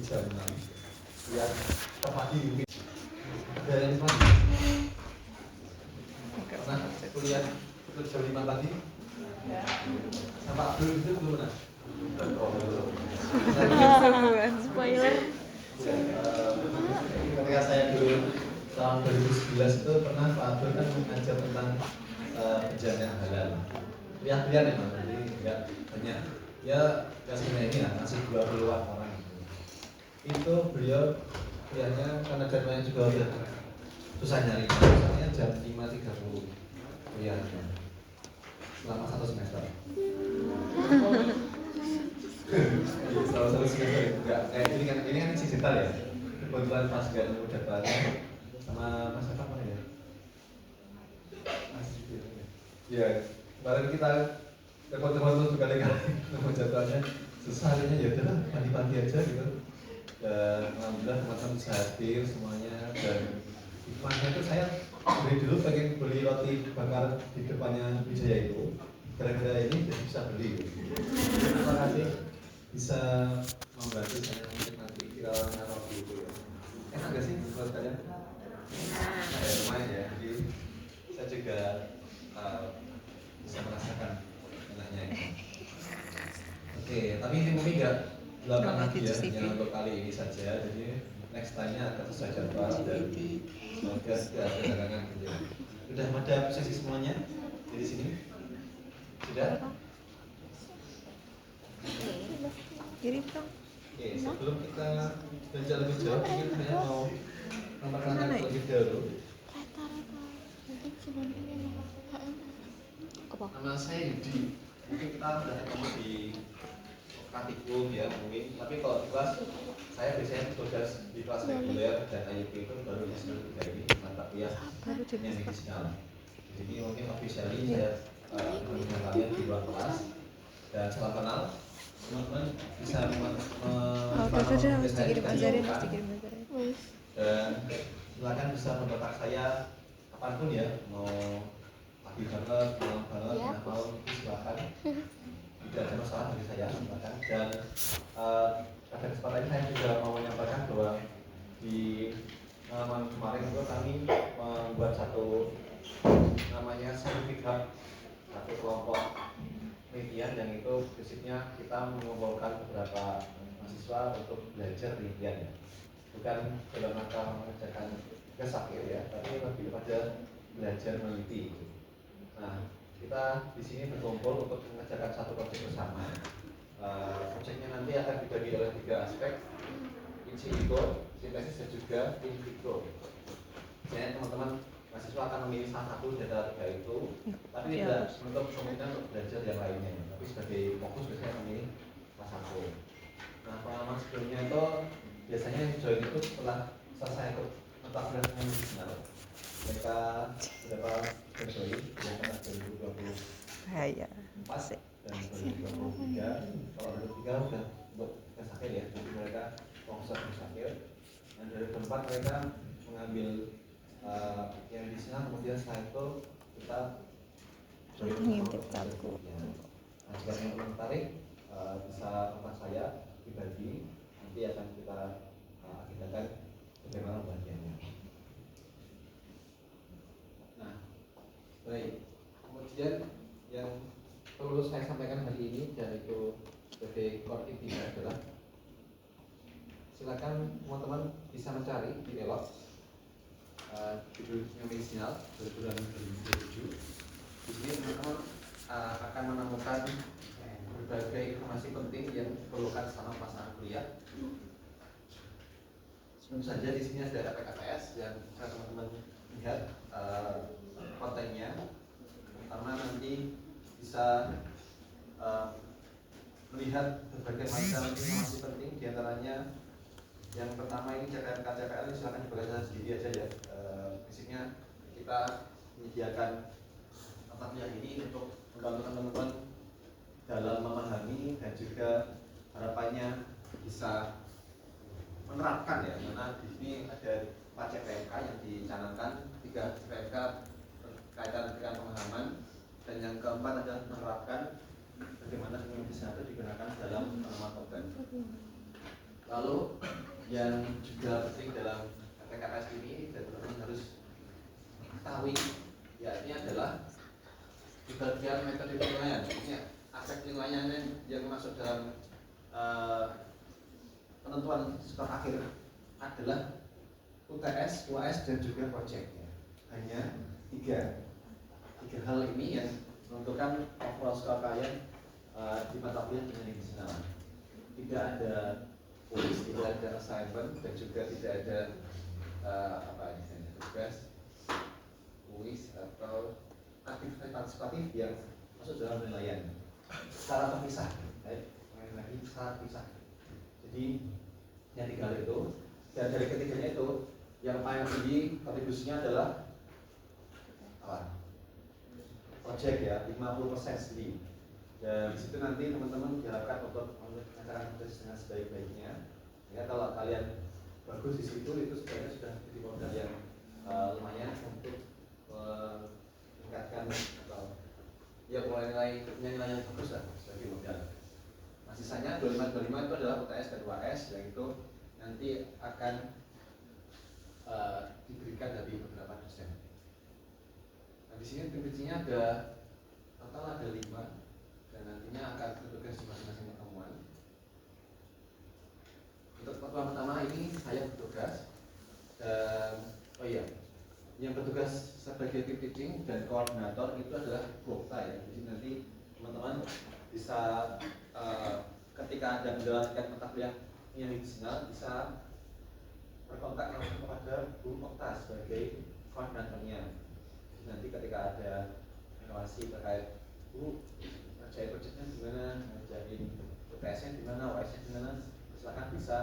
jam 6 lihat pagi mungkin ada yang pagi pernah kuliah itu jam 5 pagi sama Abdul itu belum pernah spoiler ketika saya dulu tahun 2011 itu pernah Pak Abdul kan mengajar tentang penjaminan halal pilihan memang jadi nggak banyak ya nggak sebenarnya ini lah masih 20-an orang itu beliau kuliahnya karena jadwalnya juga udah susah nyari misalnya jam 5.30 kuliahnya selama 1 semester selama 1 semester enggak kayak ini kan digital ya kebetulan pas gak nemu jadwalnya sama Mas Eka mana ya ya kemarin kita teman-teman tuh berkali-kali nemu jadwalnya susah akhirnya ya udahlah pagi-pagi aja gitu dan alhamdulillah teman-teman bisa hadir semuanya dan hikmahnya itu saya dari dulu pengen beli roti bakar di depannya Wijaya itu gara-gara ini jadi bisa beli terima kasih bisa membantu saya untuk nanti viralnya roti itu ya enak gak sih buat kalian? Nah, ya lumayan ya jadi saya juga bisa merasakan enaknya ini oke, tapi ini mungkin nggak 8 lagi ya, yang untuk kali ini saja. Jadi next time-nya akan sesuai jadwal dan semoga tidak ada halangan. Sudah ada sesi semuanya di sini? Sudah? kirim dong. Oke, sebelum kita belajar lebih jauh, mungkin saya mau memperkenalkan terlebih dahulu. Nama saya Yudi. Mungkin kita sudah ketemu di praktikum ya mungkin, tapi kalau di kelas saya biasanya tugas di kelas reguler dan IUP itu baru di semester 3 ini mata kuliah yang medisinal. Jadi mungkin officially saya dengan kalian di luar kelas dan salam kenal teman-teman bisa harus dikirim ajarin dan silakan bisa mengontak saya kapanpun ya mau pagi banget, malam banget, nah mau silakan tidak ada masalah bagi saya silakan dan pada kesempatan ini saya juga mau menyampaikan bahwa di pengalaman kemarin itu kami membuat satu namanya scientific hub satu kelompok penelitian yang itu prinsipnya kita mengumpulkan beberapa mahasiswa untuk belajar penelitian ya bukan dalam rangka mengerjakan tugas akhir ya tapi lebih kepada belajar meneliti. Nah kita di sini berkumpul untuk mengerjakan satu proyek bersama. Proyeknya nanti akan dibagi oleh 3 aspek, in silico, sintesis dan juga in vitro. Jadi teman-teman mahasiswa akan memilih salah satu dari 3 itu, tapi tidak menutup kemungkinan untuk belajar yang lainnya. Tapi sebagai fokus biasanya memilih salah satu. Nah pengalaman sebelumnya itu biasanya yang join itu setelah selesai ikut mata kuliah medisinal. Mereka berapa join yang pada 2024 dan 2023 kalau 2023 sudah untuk tes akhir ya jadi mereka fokus tes akhir dan dari 2024 mereka mengambil yang di sana kemudian setelah itu kita ngintip aku. Nah jika yang tertarik bisa kontak saya pribadi nanti akan kita agendakan bagaimana bagiannya. Nah baik kemudian yang perlu saya sampaikan hari ini dan itu sebagai core intinya adalah silakan teman-teman bisa mencari di Elok judulnya medisinal 2027. Di sini teman-teman akan menemukan berbagai informasi penting yang diperlukan selama pelaksanaan kuliah. Tentu saja di sini ada PKTS dan bisa teman-teman lihat kontennya. Pertama nanti bisa melihat berbagai macam informasi penting diantaranya yang pertama ini CPNK-CPL ini silakan dibaca sendiri aja ya. Prinsipnya kita menyediakan mata kuliah ini untuk membantu teman-teman dalam memahami dan juga harapannya bisa menerapkan ya karena di sini ada 4 CPNK yang dicanangkan 3 CPNK berkaitan dengan pemahaman dan yang keempat adalah menerapkan bagaimana teknologi itu digunakan dalam penerapan obat. Lalu yang juga penting dalam PKS ini dan teman-teman harus ketahui, yakni adalah di bagian metode penilaian. Ini aspek penilaian yang masuk dalam penentuan skor akhir adalah UTS, UAS dan juga project. Hanya tiga hal ini yang menentukan overall skor kalian di mata kuliah dengan digital. Tidak ada kuis, tidak ada assignment dan juga tidak ada tugas, kuis atau aktivitas partisipatif yang masuk dalam penilaian secara terpisah. Lagi secara terpisah. Jadi yang tiga hal itu, dan dari ketiganya itu yang paling tinggi kontribusinya adalah apa? Project ya, 50% sendiri. Dan disitu nanti teman-teman diharapkan untuk mengerjakan proses dengan sebaik-baiknya. Ya, kalau kalian bagus di situ, itu sebenarnya sudah jadi modal yang lumayan untuk meningkatkan atau ya mulai nilai yang bagus lah sebagai modal. Nah, sisanya 25 itu adalah UTS dan UAS yang itu nanti akan diberikan dari beberapa dosen. Nah, di sini prinsipnya ada total ada 5 dan nantinya akan bertugas di masing-masing pertemuan. Untuk pertemuan pertama ini saya bertugas dan yang bertugas sebagai tim teaching dan koordinator itu adalah Bokta ya. Jadi nanti teman-teman bisa ketika ada menjalankan mata kuliah yang digital bisa berkontak langsung kepada Bu Okta sebagai koordinatornya. Jadi nanti ketika ada informasi terkait Bu ngerjain proyeknya gimana, ngerjain UTS-nya gimana, UAS-nya gimana, silakan bisa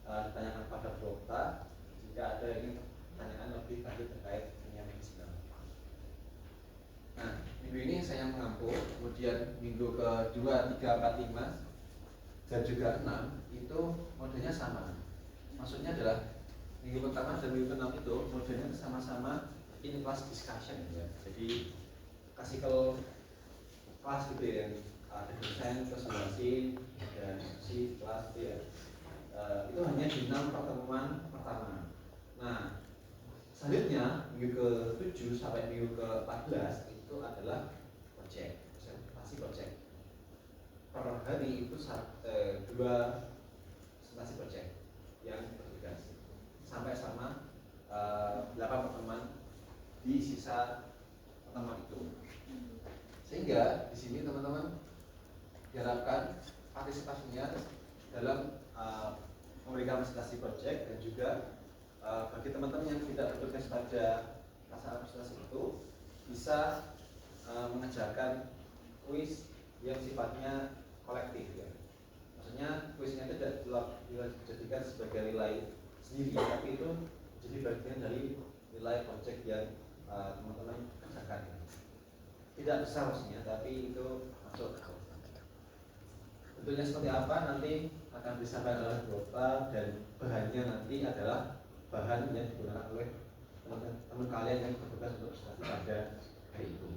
ditanyakan kepada Bu Okta jika ada ini pertanyaan lebih lanjut terkait yang digital. Nah, minggu ini saya mengampu, kemudian minggu kedua, 3, 4, 5 dan juga 6 itu modelnya sama. Maksudnya adalah minggu pertama dan minggu ke-6 itu modelnya sama-sama in class discussion ya. Jadi kasih ke kelas gitu ya, ada dosen, presentasi, dan si kelas gitu ya. Itu hanya di 6 pertemuan pertama. Nah, selanjutnya minggu ke-7 sampai minggu ke-14 itu adalah project, presentasi project. Per hari itu 2 presentasi project yang bertugas sampai sama 8 pertemuan di sisa pertemuan itu. Sehingga di sini teman-teman diharapkan partisipasinya dalam memberikan presentasi project dan juga bagi teman-teman yang tidak bertugas pada masa presentasi itu bisa mengerjakan kuis yang sifatnya kolektif ya. Maksudnya kuisnya itu tidak dijadikan sebagai nilai sendiri, tapi itu jadi bagian dari nilai project yang teman-teman kerjakan ya. Tidak besar maksudnya, tapi itu masuk. Bentuknya seperti apa nanti akan disampaikan oleh Bapak dan bahannya nanti adalah bahan yang digunakan oleh teman-teman kalian yang bertugas untuk presentasi pada hari itu.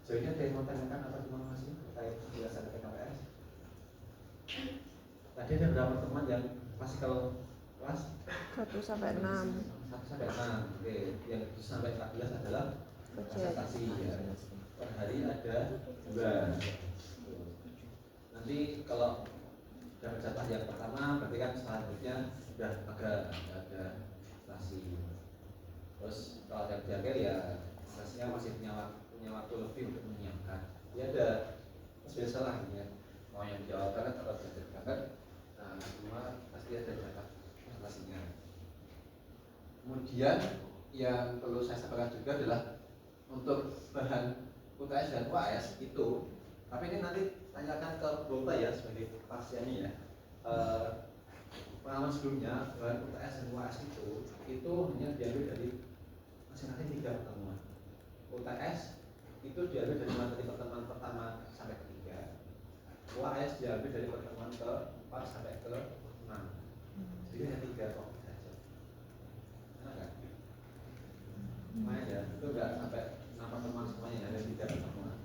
Jadi ada yang mau tanyakan atau terima kasih terkait penjelasan PKS? Tadi ada beberapa teman yang masih kalau kelas 1 sampai 6. 1 sampai 6. Oke, yang 7 sampai 14 adalah presentasi ya. Per hari ada 2. Nanti kalau sudah mencatat yang pertama, berarti kan selanjutnya sudah ada presentasi. Terus kalau ada diakhir ya presentasinya masih punya waktu lebih untuk menyiapkan. Ya ada biasa lah ya. Mau yang Jawa Barat atau Jawa Barat, nah semua pasti ada jatah presentasinya. Kemudian yang perlu saya sampaikan juga adalah untuk bahan UTS dan UAS itu, tapi ini nanti tanyakan ke Bapak ya sebagai pasiennya ya. Pengalaman sebelumnya bahan UTS dan UAS itu hanya diambil dari masing-masing 3 pertemuan. UTS itu diambil dari materi pertemuan pertama sampai ketiga. UAS diambil dari pertemuan ke-4 sampai ke-6. Jadi hanya 3 topik saja. Enak kan? Lumayan ya, itu enggak sampai 6 pertemuan semuanya, ada 3 pertemuan.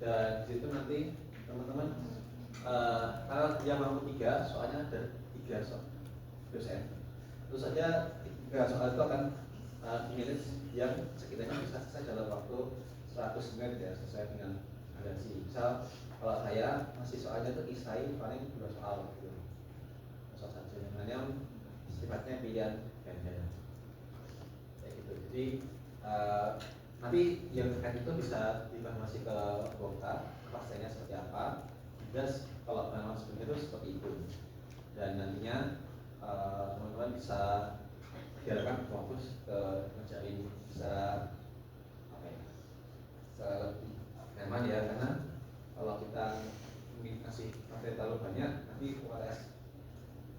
Dan di situ nanti teman-teman Kalau dia mampu 3, soalnya ada 3 dosen. Tentu saja 3 soal itu akan dimanage yang sekiranya bisa selesai dalam waktu 100 menit ya, sesuai dengan aliansi. Misal kalau saya masih soalnya itu isai paling 2 soal gitu. Soal saja yang lainnya sifatnya pilihan ganda kayak gitu. Jadi nanti yang terkait itu bisa dibahas ke Bongka pastinya seperti apa. Terus kalau memang seperti itu seperti itu. Dan nantinya teman-teman bisa diharapkan fokus ke ngerjain secara apa ya, secara lebih nyaman ya, karena kalau kita mungkin kasih materi terlalu banyak nanti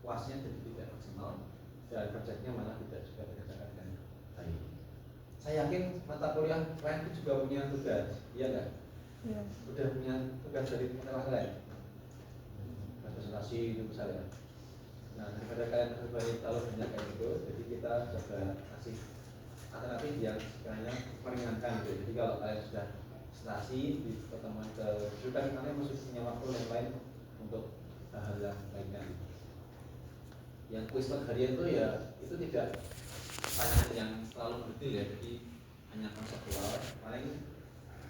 puasnya jadi tidak maksimal dan proyeknya malah tidak juga dikerjakan dengan baik. Saya yakin mata kuliah lain itu juga punya tugas, iya nggak? Iya. Udah punya tugas dari mata lain, presentasi itu misalnya. Nah, daripada kalian terlalu banyak kayak gitu, jadi kita coba kasih alternatif yang sekiranya meringankan gitu. Jadi kalau kalian sudah presentasi di pertemuan kejurukan, kalian masih punya waktu yang lain untuk hal yang lainnya. Yang kuis harian itu ya itu tidak banyak yang terlalu detail ya, jadi hanya konseptual. Paling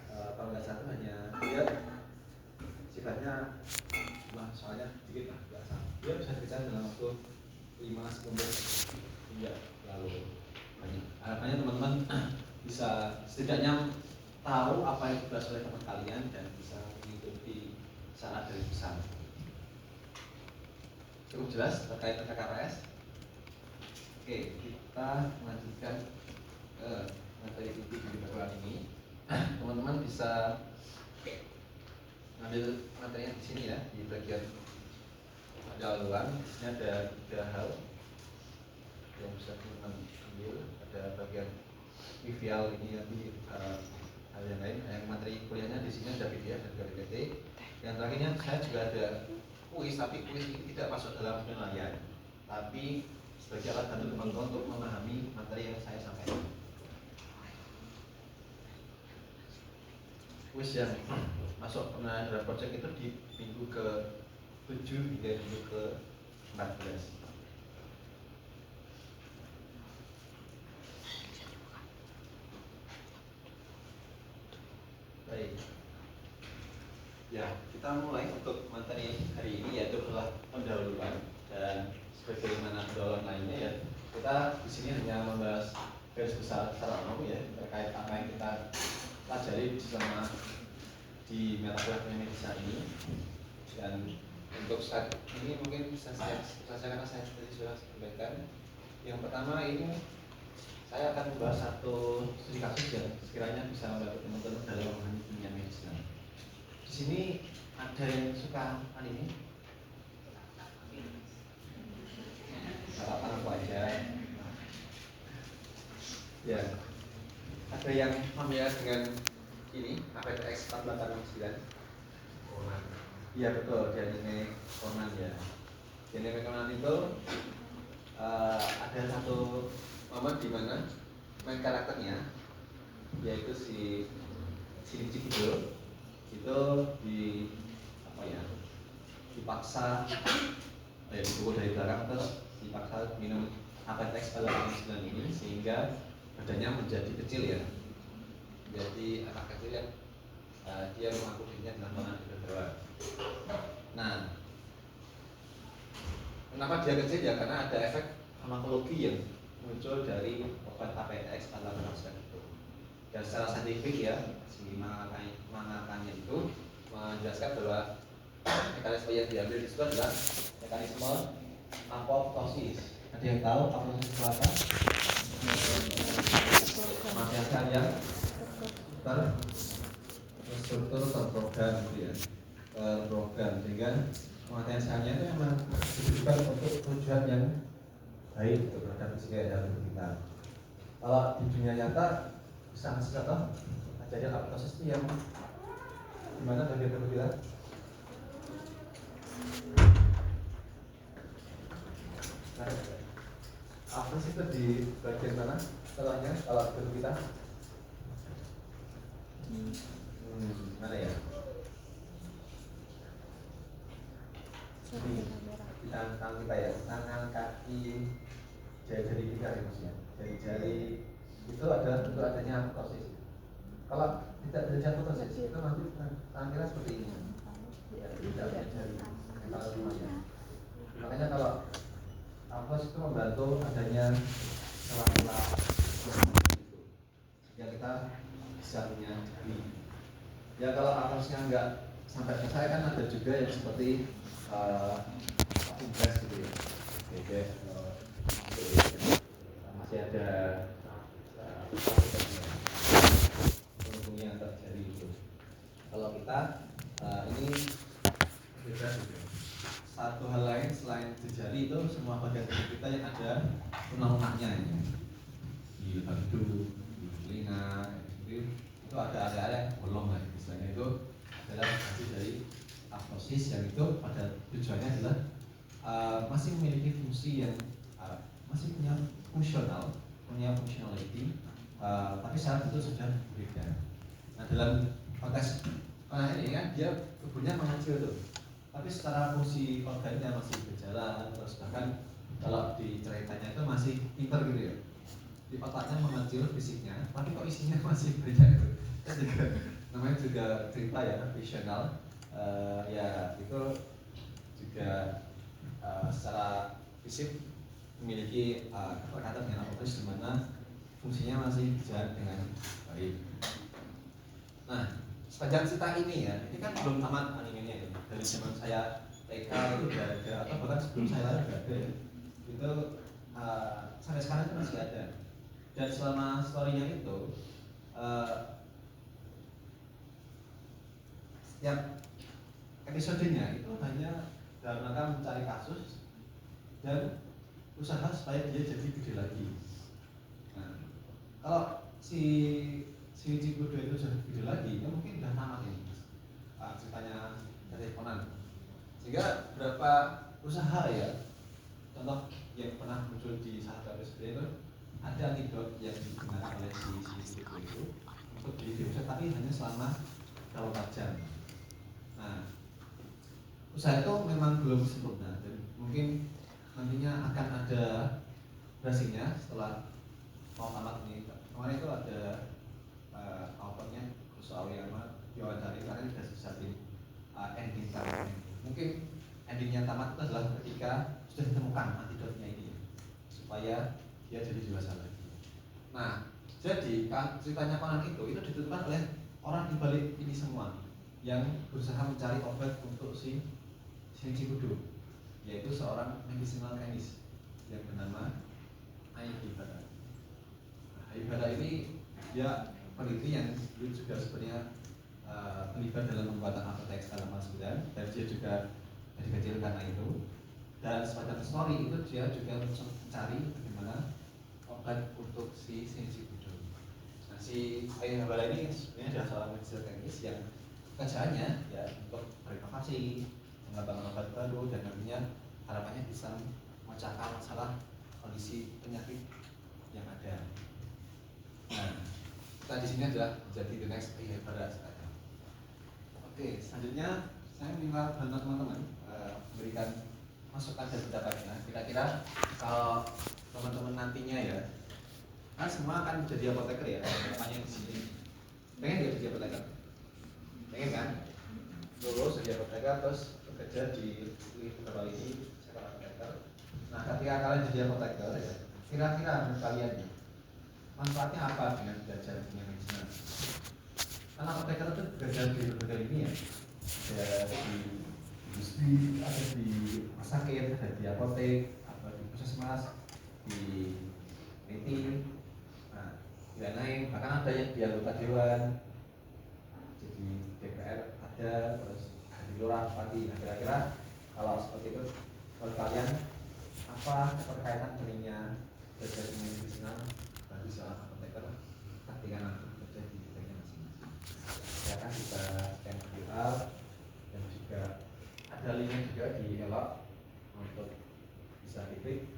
kalau nggak satu hanya dia sifatnya soalnya sedikit lah biasa. Dia bisa dikerjakan dalam waktu 5-10 menit tidak terlalu banyak. Harapannya teman-teman bisa setidaknya tahu apa yang dibahas oleh teman kalian dan bisa mengikuti secara dari besar. Cukup jelas terkait KKRS. Oke, kita melanjutkan ke materi inti di perguruan ini. Teman-teman bisa ambil materinya di sini ya, di bagian pendahuluan. Di sini ada 3 hal yang bisa teman-teman ambil. Ada bagian trivial ini nanti hal yang lain. Yang materi kuliahnya di sini ada PDF dan juga PPT. Yang terakhirnya saya juga ada kuis, tapi kuis ini tidak masuk dalam penilaian, tapi sebagai alat bantu teman-teman untuk memahami materi yang saya sampaikan. Kuis yang masuk penilaian dalam project itu di minggu ke-7 hingga minggu ke-14. Baik. Ya, kita mulai untuk materi hari ini, yaitu adalah pendahuluan. Dan sebagaimana pendahuluan lainnya ya, kita di sini hanya membahas garis besar secara umum ya terkait apa yang kita pelajari selama di mata kuliah medis ini. Dan untuk saat ini mungkin saya tadi sudah sampaikan. Yang pertama ini saya akan membahas satu studi kasus yang sekiranya bisa membantu teman-teman dalam memahami dunia medis. Di sini ada yang suka anime? Apa aku aja? Ya. Ada yang familiar dengan ini APTX 4869? Iya betul, di anime Conan ya. Di anime Conan itu ada satu momen di mana main karakternya, yaitu si Shinichi Kido itu dipaksa dipukul dari belakang, terus dipaksa minum APTX 49 ini sehingga badannya menjadi kecil ya, jadi anak kecil yang dia mengaku dirinya dengan Conan Edogawa. Nah, kenapa dia kecil ya? Karena ada efek farmakologi yang muncul dari obat APTX 48 itu. Dan secara saintifik ya, si mengangkatnya itu menjelaskan bahwa mekanisme yang diambil di situ adalah mekanisme apoptosis. Ada yang tahu apoptosis itu apa? Kematian yang terstruktur terprogram gitu ya, terprogram, sehingga kematian selnya itu memang ditujukan untuk tujuan yang baik untuk terhadap fisika dan tubuh kita. Kalau di dunia nyata bisa ngasih contoh kejadian apoptosis itu yang dimana bagian tubuh kita? Nah, apoptosis itu di bagian mana? Setelahnya kalau tubuh kita? Mana ya? tangan kita ya, tangan, kaki, jari-jari kita ya maksudnya. Jari-jari itu ada untuk adanya apoptosis. Kalau tidak adanya apoptosis itu nanti tangan kita seperti ini. Ya, tidak ada jari. Kalau semuanya. Makanya kalau apoptosis itu membantu adanya celah-celah yang kita bisa punya jari. Ya kalau apoptosisnya enggak sampai selesai kan ada juga yang seperti tugas gitu ya. Oke, masih ada yang terjadi itu. Kalau kita ini beda juga. Satu hal lain selain jari itu semua bagian tubuh kita yang ada lunak-lunaknya ini. Di lebam hidung, di telinga, itu ada area-area bolong lah istilahnya. Itu adalah hasil dari apoptosis yang itu pada tujuannya adalah masih memiliki fungsi yang masih punya functionality, tapi secara bentuk sudah berbeda. Nah dalam konteks ini kan dia tubuhnya mengecil tuh, tapi secara fungsi organnya masih berjalan, terus bahkan kalau di ceritanya itu masih pinter gitu ya. Di otaknya mengecil fisiknya, tapi kok isinya masih banyak itu. Juga, namanya juga cerita ya, visional. Ya itu juga secara fisik memiliki keterkaitan dengan apoptosis di mana fungsinya masih berjalan dengan baik. Nah, sepanjang cerita ini ya, ini kan belum tamat animenya ya. Dari zaman saya TK itu udah ada, atau bahkan sebelum saya lahir juga ada ya. Itu sampai sekarang itu masih ada. Dan selama story-nya itu setiap episodenya itu hanya dalam rangka mencari kasus dan usaha supaya dia jadi gede lagi. Nah, kalau si Cibudo itu jadi gede lagi, ya mungkin udah tamat ini ceritanya dari Conan. Sehingga berapa usaha ya, contoh yang pernah muncul di salah satu episode itu ada antidot yang digunakan oleh si Cibudo itu untuk dewasa, tapi hanya selama beberapa jam. Nah, usaha itu memang belum sempurna dan mungkin nantinya akan ada berhasilnya setelah mau tamat ini. Kemarin itu ada autornya soal yang diwawancara karena sudah siapin ending tamat. Mungkin endingnya tamat itu adalah ketika sudah ditemukan antidotnya ini supaya dia jadi dewasa lagi. Nah, jadi kan ceritanya Conan itu ditentukan oleh orang di balik ini semua yang berusaha mencari obat untuk si Cibudo, yaitu seorang medicinal chemist yang bernama Aibara. Aibara ini dia peneliti yang juga sebenarnya terlibat dalam pembuatan Apotex dalam Mas 9, dan dia juga dari kecil karena itu. Dan sepanjang story itu dia juga mencari bagaimana obat untuk si Cibudo. Nah, si Aibara ini sebenarnya adalah seorang medicinal chemist yang kerjaannya ya untuk berinovasi, mengembangkan obat baru, dan nantinya harapannya bisa memecahkan masalah kondisi penyakit yang ada. Nah, kita di sini adalah menjadi the next Aibara sekarang. Oke, selanjutnya saya minta bantuan teman-teman memberikan masukan dan pendapatnya. Kira-kira kalau teman-teman nantinya ya, kan semua akan jadi apoteker ya, harapannya di sini. Pengen nggak jadi apoteker? Pengen kan? Lulus jadi apoteker terus bekerja di beberapa ini sekarang apoteker. Nah, ketika kalian jadi apoteker ya, kira-kira menurut kalian ya, manfaatnya apa dengan belajar dunia medicina? Karena apoteker itu belajar di berbagai ini ya, ada di industri, ada di rumah sakit, ada di apotek, ada di puskesmas, di PT, nah, dan lain. Bahkan ada yang di anggota dewan, jadi DPR ada, terus di lurah pagi. Nah, kira-kira kalau seperti itu menurut kalian apa keterkaitan pentingnya belajar dunia medicina bagi seorang apoteker ketika nanti bekerja di bidangnya masing-masing? Ya kan kita scan QR dan juga ada linknya juga di elok untuk bisa diklik.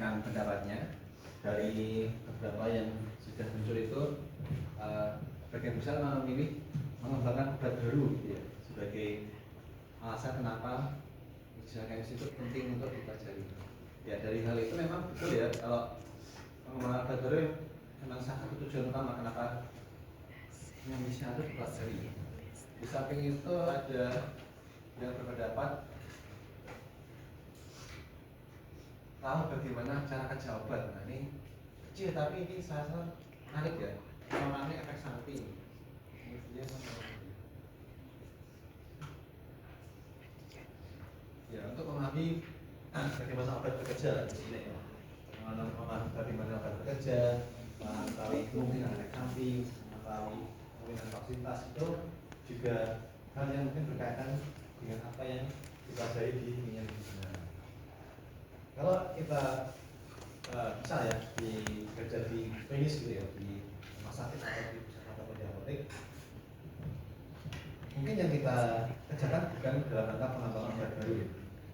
menyampaikan pendapatnya. Dari beberapa yang sudah muncul itu, bagian besar memilih mengembangkan obat baru gitu ya, sebagai alasan kenapa medicinal chemistry itu penting untuk dipelajari. Ya dari hal itu memang betul ya, kalau pengembangan obat baru memang salah satu tujuan utama kenapa medicinal itu dipelajari. Di samping itu ada yang berpendapat tahu bagaimana cara kerja obat. Nah ini kecil tapi ini sangat menarik ya, namanya efek samping. Ya untuk memahami bagaimana obat bekerja di sini ya, memahami bagaimana obat bekerja, mengetahui kemungkinan efek samping, mengetahui kemungkinan toksisitas itu juga hal yang mungkin berkaitan dengan apa yang dipelajari di dunia medicinal. Kalau kita bisa ya kerja di klinis gitu ya, di rumah sakit atau di pusat ataupun di apotek, mungkin yang kita kerjakan bukan dalam rangka pengembangan obat baru.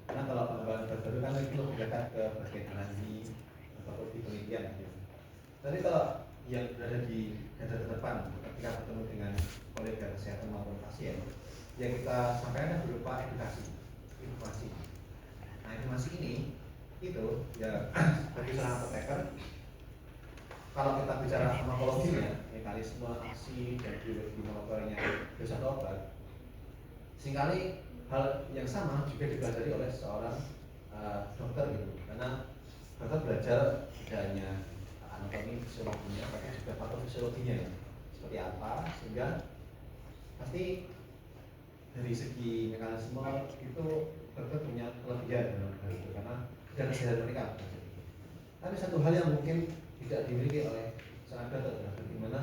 Karena kalau pengembangan obat baru kan itu berdekat ke bagian analizi ataupun di penelitian gitu. Tapi kalau yang berada di garda terdepan ketika bertemu dengan kolega kesehatan maupun pasien, yang kita sampaikan berupa edukasi, informasi. Nah informasi ini itu ya bagi seorang apoteker, kalau kita bicara farmakologinya, mekanisme aksi dan biologi molekulernya dari satu obat, seringkali hal yang sama juga dipelajari oleh seorang dokter gitu, karena dokter belajar tidak hanya anatomi fisiologinya, tapi juga patofisiologinya seperti apa, sehingga pasti dari segi mekanisme itu dokter punya kelebihan dalam hal itu, karena dan kesehatan mereka. Tapi satu hal yang mungkin tidak dimiliki oleh seorang dokter adalah bagaimana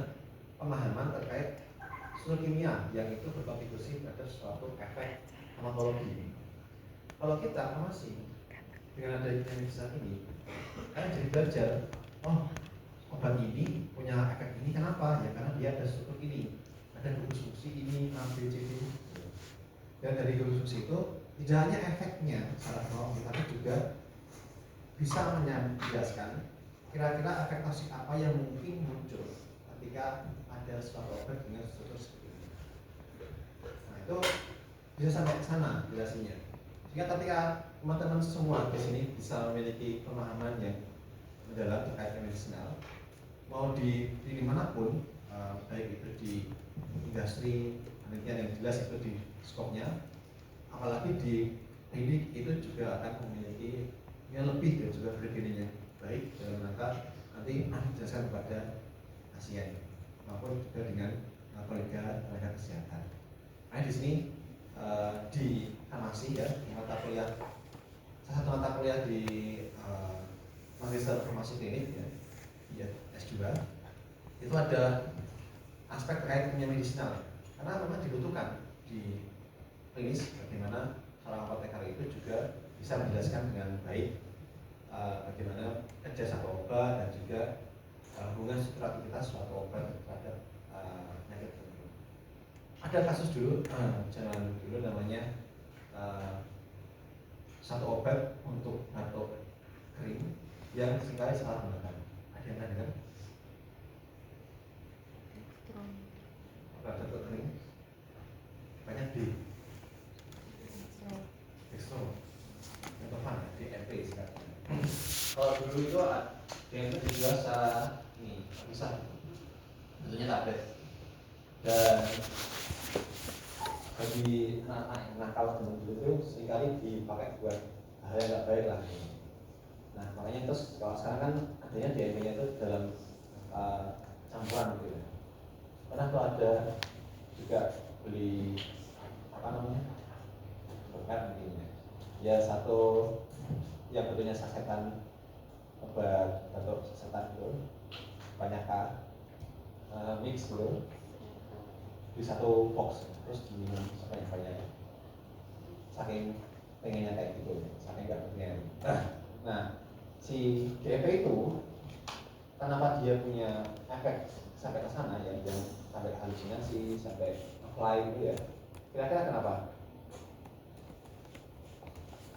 pemahaman terkait struktur kimia yang itu berkontribusi pada suatu efek farmakologi. Kalau kita farmasi dengan adanya medicine ini, kalian jadi belajar, oh obat ini punya efek ini, kenapa? Ya karena dia ada struktur ini, ada gugus fungsi ini, A, B, C, D. Dan dari gugus fungsi itu tidak hanya efeknya secara farmakologi, tapi juga bisa menjelaskan kira-kira efek toksik apa yang mungkin muncul ketika ada suatu obat dengan struktur seperti ini. Nah itu bisa sampai ke sana jelasinnya. Sehingga ketika teman-teman semua di sini bisa memiliki pemahaman yang mendalam terkait medicinal, mau di lini manapun, baik itu di industri, penelitian yang jelas itu di skopnya, apalagi di klinik itu juga akan memiliki yang lebih dan juga bergini yang baik dalam rangka nanti dijelaskan kepada pasien maupun juga dengan kolega tenaga kesehatan. Nah di sini di farmasi ya, mata kuliah salah satu mata kuliah di magister farmasi klinik ya S2 itu ada aspek terkait kimia medisinal, karena memang dibutuhkan di klinis bagaimana seorang apoteker itu juga bisa menjelaskan dengan baik bagaimana kerja satu obat dan juga hubungan strukturativitas suatu obat terhadap penyakit tertentu. Ada kasus dulu, zaman dulu namanya satu obat untuk batuk kering yang seringkali salah gunakan. Ada yang pernah dengar? Obat batuk kering banyak di Dextro, Metovan, DMP sekarang. Kalau dulu itu DMP dijual secara ini bisa, tentunya tablet. Dan bagi anak-anak yang nakal zaman dulu itu seringkali dipakai buat hal yang nggak baik lah. Nah makanya terus kalau sekarang kan adanya DMP-nya itu dalam campuran gitu. Karena kalau ada juga beli apa namanya obat intinya ya satu yang bentuknya sasetan obat atau sasetan itu banyak mix dulu di satu box terus diminum sebanyak-banyaknya saking pengennya kayak gitu, saking nggak pengen. Nah si DMP itu kenapa dia punya efek sampai ke sana ya, yang sampai halusinasi, sampai apply itu ya, kira-kira kenapa?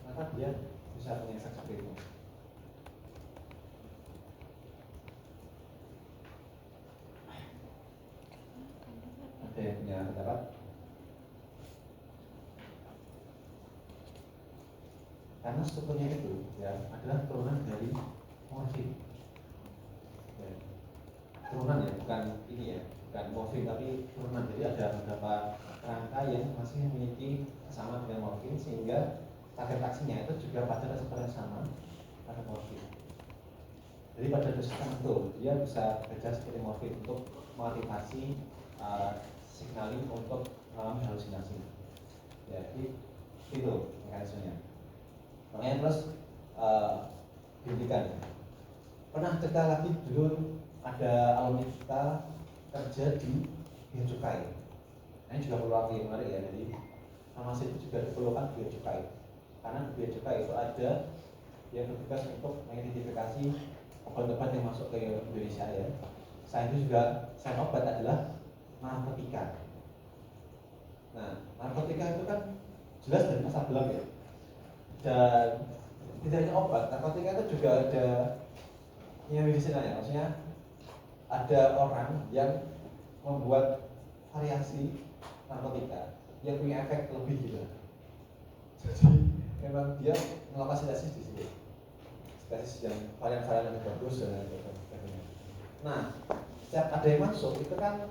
Kenapa dia bisa punya efek seperti itu? punya pendapat? Karena strukturnya itu ya adalah turunan dari morfin. Ya. Turunan ya, bukan ini ya, bukan morfin tapi turunan. Jadi ada beberapa rangka yang masih memiliki kesamaan dengan morfin sehingga target aksinya itu juga pada reseptor yang sama pada morfin. Jadi pada dosis tertentu dia bisa bekerja seperti morfin untuk motivasi signaling untuk mengalami halusinasi. Ya, jadi itu mekanismenya. Makanya terus dihentikan. Pernah cerita lagi dulu ada alumni kita kerja di bea cukai. Ini juga perlu aku yang menarik ya. Jadi farmasi itu juga diperlukan bea cukai. Karena di bea cukai itu ada yang bertugas untuk mengidentifikasi obat-obat yang masuk ke Indonesia ya. Selain itu juga selain obat adalah narkotika. Nah, narkotika itu kan jelas dari pasar gelap ya. Dan tidak hanya obat, narkotika itu juga ada yang medisinalnya. Maksudnya ada orang yang membuat variasi narkotika yang punya efek lebih gitu. Jadi memang dia melakukan sintesis di sini, sintesis yang varian-varian yang bagus dan sebagainya. Nah, setiap ada yang masuk itu kan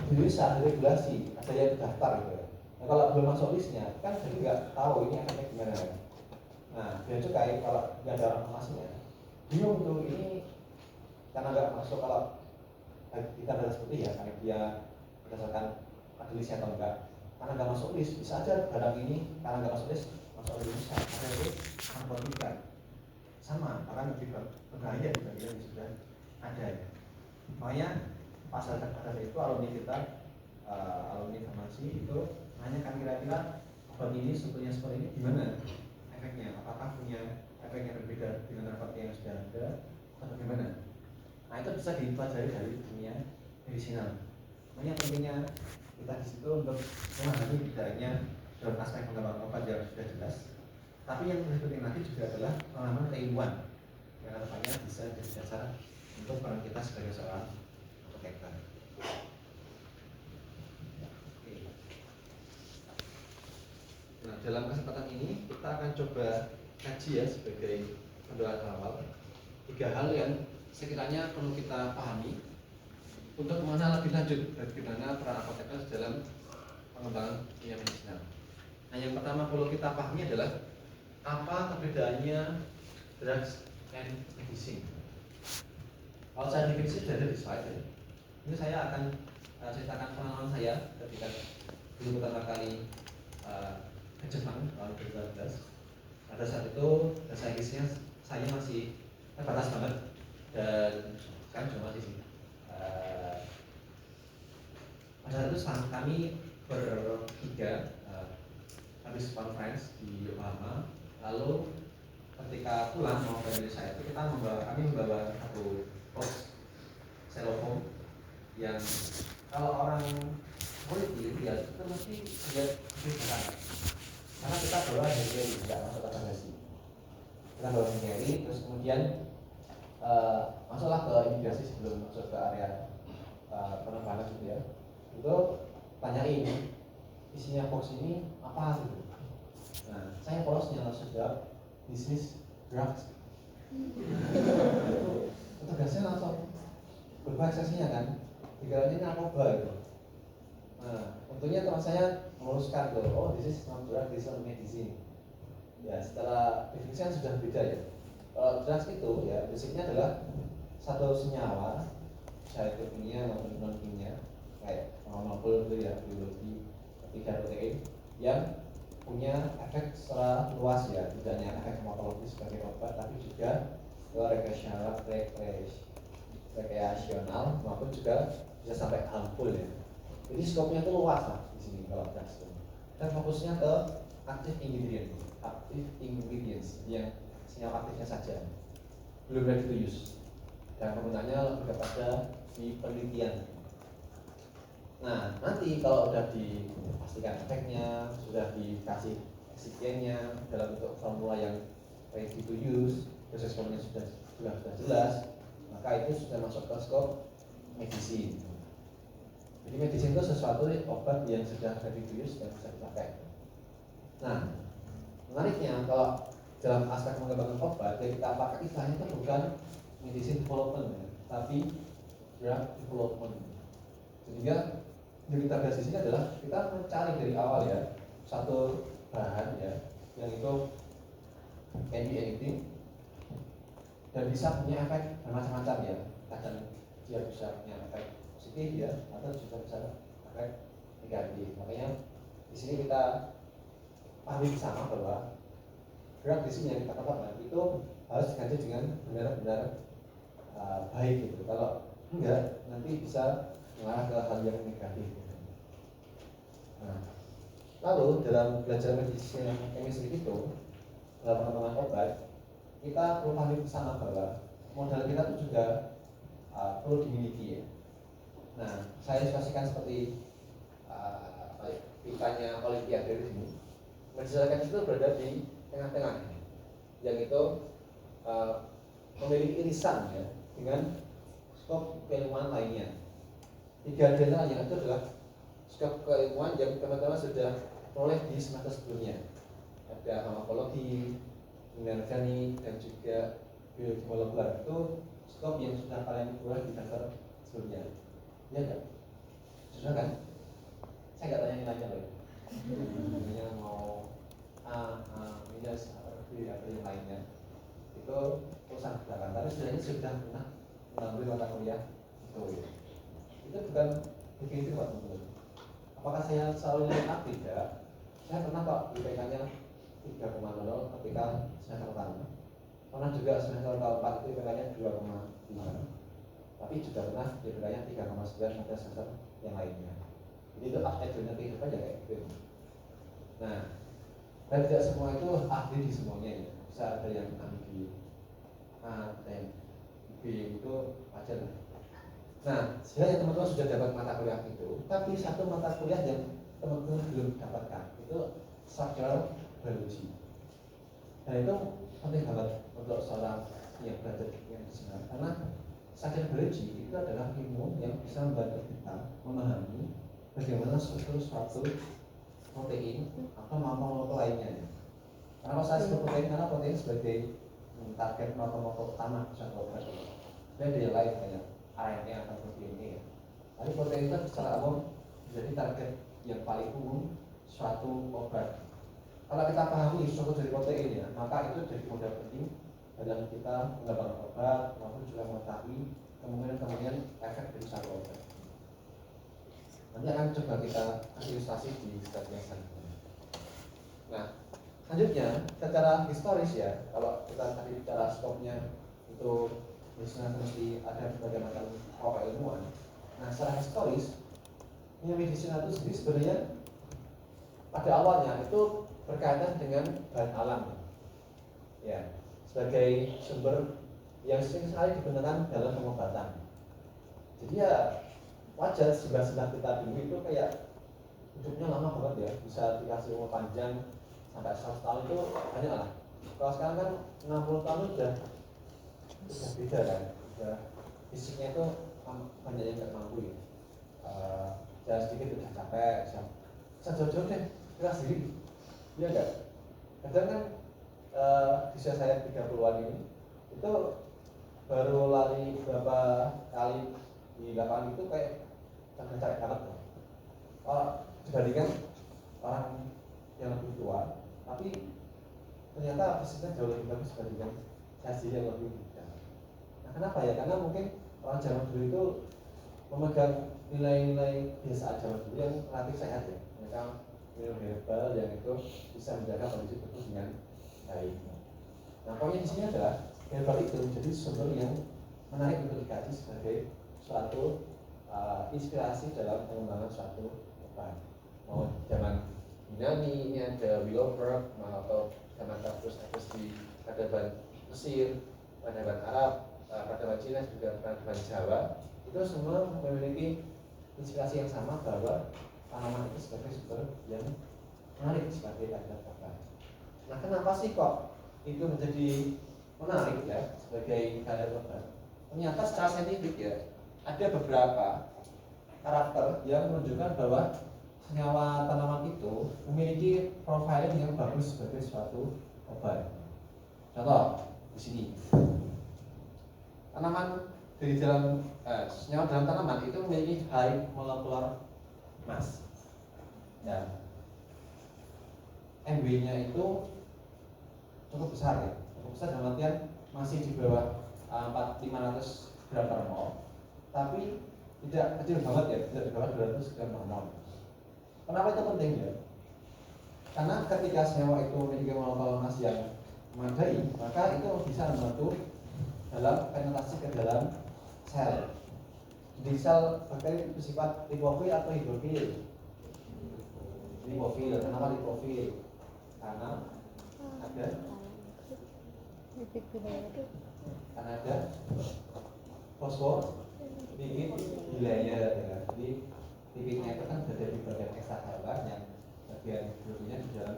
bisa regulasi, ada yang daftar gitu. Nah, kalau belum masuk listnya kan jadi nggak tahu ini efeknya gimana. Nah, bea cukai kalau nggak ada informasinya bingung tuh ini karena nggak masuk. Kalau kita ada seperti ya karena dia berdasarkan ada listnya atau enggak, karena nggak masuk list bisa aja barang ini karena nggak masuk list masuk Indonesia karena itu narkotika sama bahkan lebih berbahaya dibandingkan yang sudah ada ya. Makanya pas ada itu alumni kita alumni farmasi itu nanyakan kira-kira obat ini sebetulnya seperti ini gimana efeknya, apakah punya efek yang berbeda dengan narkotika yang sudah ada atau bagaimana. Nah itu bisa dipelajari dari dunia medisinal. Makanya pentingnya kita di situ untuk memahami tidaknya dalam aspek pengembangan obat yang sudah jelas. Tapi yang lebih penting lagi juga adalah pengalaman keilmuan yang harapannya bisa jadi dasar untuk peran kita sebagai seorang apoteker. Nah, dalam kesempatan ini kita akan coba kaji ya sebagai pendoaan awal 3 hal yang sekiranya perlu kita pahami untuk mengenal lebih lanjut bagaimana peran apoteker dalam pengembangan kimia medisinal. Nah, yang pertama perlu kita pahami adalah apa perbedaannya drugs and medicine. Kalau saya definisi sudah ada di slide ya. Ini saya akan ceritakan pengalaman saya ketika dulu pertama kali ke Jepang tahun 2012. Pada saat itu bahasa Inggrisnya saya masih terbatas banget dan sekarang juga masih sih. Pada saat itu kami bertiga habis conference di Yokohama, lalu ketika pulang mau ke Indonesia itu kami membawa satu box cellophane yang kalau orang politik lihat itu mesti lihat kebijakan. Karena kita bawa handcarry, tidak masuk ke bagasi. Kita bawa handcarry, terus kemudian masuklah ke imigrasi sebelum masuk ke area penerbangan gitu ya. Itu tanyain isinya box ini apa gitu. Nah, saya polosnya langsung jawab this is drugs. Petugasnya langsung berubah ekspresinya kan, dikiranya ini narkoba gitu. Nah, untungnya teman saya meluruskan tuh, oh this is not drug, this is medicine. Ya, setelah definisi kan sudah beda ya. Kalau drugs itu ya basicnya adalah satu senyawa, baik itu kimia maupun non kimia, kayak molekul itu ya biologi, ketiga protein yang punya efek secara luas ya, tidak hanya efek farmakologis sebagai obat, tapi juga rekreasional maupun juga bisa sampai harmful ya. Jadi skopnya itu luas lah di sini kalau drugs. Dan fokusnya ke active ingredients yang senyawa aktifnya saja, belum ready to use, dan penggunaannya lebih kepada di penelitian. Nah, nanti kalau sudah dipastikan efeknya, sudah dikasih eksipiennya dalam bentuk formula yang ready to use, proses responnya sudah jelas, maka itu sudah masuk ke skop medicine. Jadi medicine itu sesuatu obat yang sudah ready to use dan bisa dipakai. Nah, menariknya kalau dalam aspek mengembangkan obat yang kita pakai istilahnya itu bukan medicine development ya, tapi drug development. Sehingga yang kita bahas di sini adalah kita mencari dari awal ya satu bahan ya yang itu can be anything dan bisa punya efek bermacam-macam ya. Kadang dia bisa punya efek positif ya atau juga bisa efek negatif. Makanya di sini kita pahami bersama bahwa drug di sini yang kita katakan itu harus diganti dengan benar-benar baik gitu. Kalau enggak nanti bisa mengarah ke hal yang negatif. Nah, lalu dalam belajar medicine chemistry itu dalam pengembangan obat kita perlu pahami bersama bahwa modal kita itu juga perlu dimiliki ya. Nah, saya ilustrasikan seperti pitanya Olimpiade di sini. Medicine chemistry itu berada di tengah-tengah yang itu memiliki irisan ya dengan skop keilmuan lainnya. Tiga diantaranya itu adalah skop keilmuan yang teman-teman sudah peroleh di semester sebelumnya. Ada farmakologi, kimia organik, dan juga biologi molekuler. Itu skop yang sudah kalian peroleh di semester sebelumnya. Iya enggak? Sudah kan? Saya nggak tanya nilainya loh. Nilainya mau A, minus, atau B, atau yang lainnya. Itu urusan belakang. Tapi sebenarnya sudah pernah mengambil mata kuliah itu. Itu bukan begitu Pak teman-teman. Apakah saya selalu nilai A? Tidak. Saya pernah kok IPK-nya 3,0 ketika semester pertama. Pernah juga semester keempat itu IPK-nya 2,5. Tapi juga pernah IPK-nya 3,9 pada semester yang lainnya. Jadi itu akhirnya kehidupan ya kayak gitu. Nah, dan tidak semua itu ahli di semuanya ya. Bisa ada yang ahli di A, ada yang B itu wajar. Nah, sebenarnya teman-teman sudah dapat mata kuliah itu, tapi satu mata kuliah yang teman-teman belum dapatkan itu structural biology. Dan itu penting banget untuk seorang yang belajar yang di sana, karena structural biology itu adalah ilmu yang bisa membantu kita memahami bagaimana struktur suatu protein atau molekul lainnya. Kenapa saya sebut protein? Karena protein sebagai target molekul utama suatu obat. Dan ada yang lain kayak RNA atau DNA. Tapi protein itu secara umum menjadi target yang paling umum suatu obat. Kalau kita pahami struktur dari protein ya, maka itu jadi modal penting dalam kita mengembangkan obat maupun juga mengetahui kemungkinan efek dari suatu obat. Nanti akan coba kita ilustrasi di step yang selanjutnya. Nah, selanjutnya secara historis ya, kalau kita tadi bicara skopnya itu misalnya mesti ada berbagai macam kelompok ilmuwan. Nah, secara historis, medicine itu sendiri sebenarnya pada awalnya itu berkaitan dengan bahan alam, ya, sebagai sumber yang sering sekali digunakan dalam pengobatan. Jadi ya wajar sebelah kita dulu itu kayak hidupnya lama banget ya, bisa dikasih umur panjang sampai 100 tahun itu banyak lah. Kalau sekarang kan 60 tahun udah beda kan, udah fisiknya itu banyak yang nggak mampu ya. Jalan sedikit udah capek, bisa jauh-jauh deh, kita sendiri, iya enggak? Kadang kan di usia saya 30-an ini itu baru lari beberapa kali di lapangan itu kayak capek banget loh. Dibandingkan orang yang lebih tua, tapi ternyata fisiknya jauh lebih bagus dibandingkan saya sendiri yang lebih muda. Nah, kenapa ya? Karena mungkin orang zaman dulu itu memegang nilai-nilai biasa zaman dulu yang relatif sehat ya. Mereka minum herbal yang itu bisa menjaga kondisi tubuh dengan baik. Nah, poinnya di sini adalah herbal itu menjadi sumber yang menarik untuk dikaji sebagai suatu inspirasi dalam pengembangan suatu obat. Mau zaman Yunani ini ada Willowbrook, atau zaman kasus-kasus di peradaban Mesir, peradaban Arab, peradaban Cina juga peradaban Jawa, itu semua memiliki inspirasi yang sama bahwa tanaman itu sebagai sumber yang menarik sebagai kandidat obat. Nah, kenapa sih kok itu menjadi menarik ya sebagai kandidat obat? Ternyata secara saintifik ya ada beberapa karakter yang menunjukkan bahwa senyawa tanaman itu memiliki profiling yang bagus sebagai suatu obat. Contoh di sini, tanaman dari dalam senyawa dalam tanaman itu memiliki high molecular mass. Ya, MB-nya itu cukup besar ya, cukup besar dalam artian masih di bawah 500 gram per mol, tapi tidak kecil banget ya, tidak di bawah 200 gram per mol. Kenapa itu penting ya? Karena ketika senyawa itu memiliki molecular mass yang memadai, maka itu bisa membantu dalam penetrasi ke dalam sel. Di sel bakteri bersifat lipofil atau hidrofil. Lipofil, kenapa lipofil? Karena ada fosfolipid bilayer ya. Jadi lipidnya itu kan berada di bagian ekstraseluler, yang bagian hidrofilnya di dalam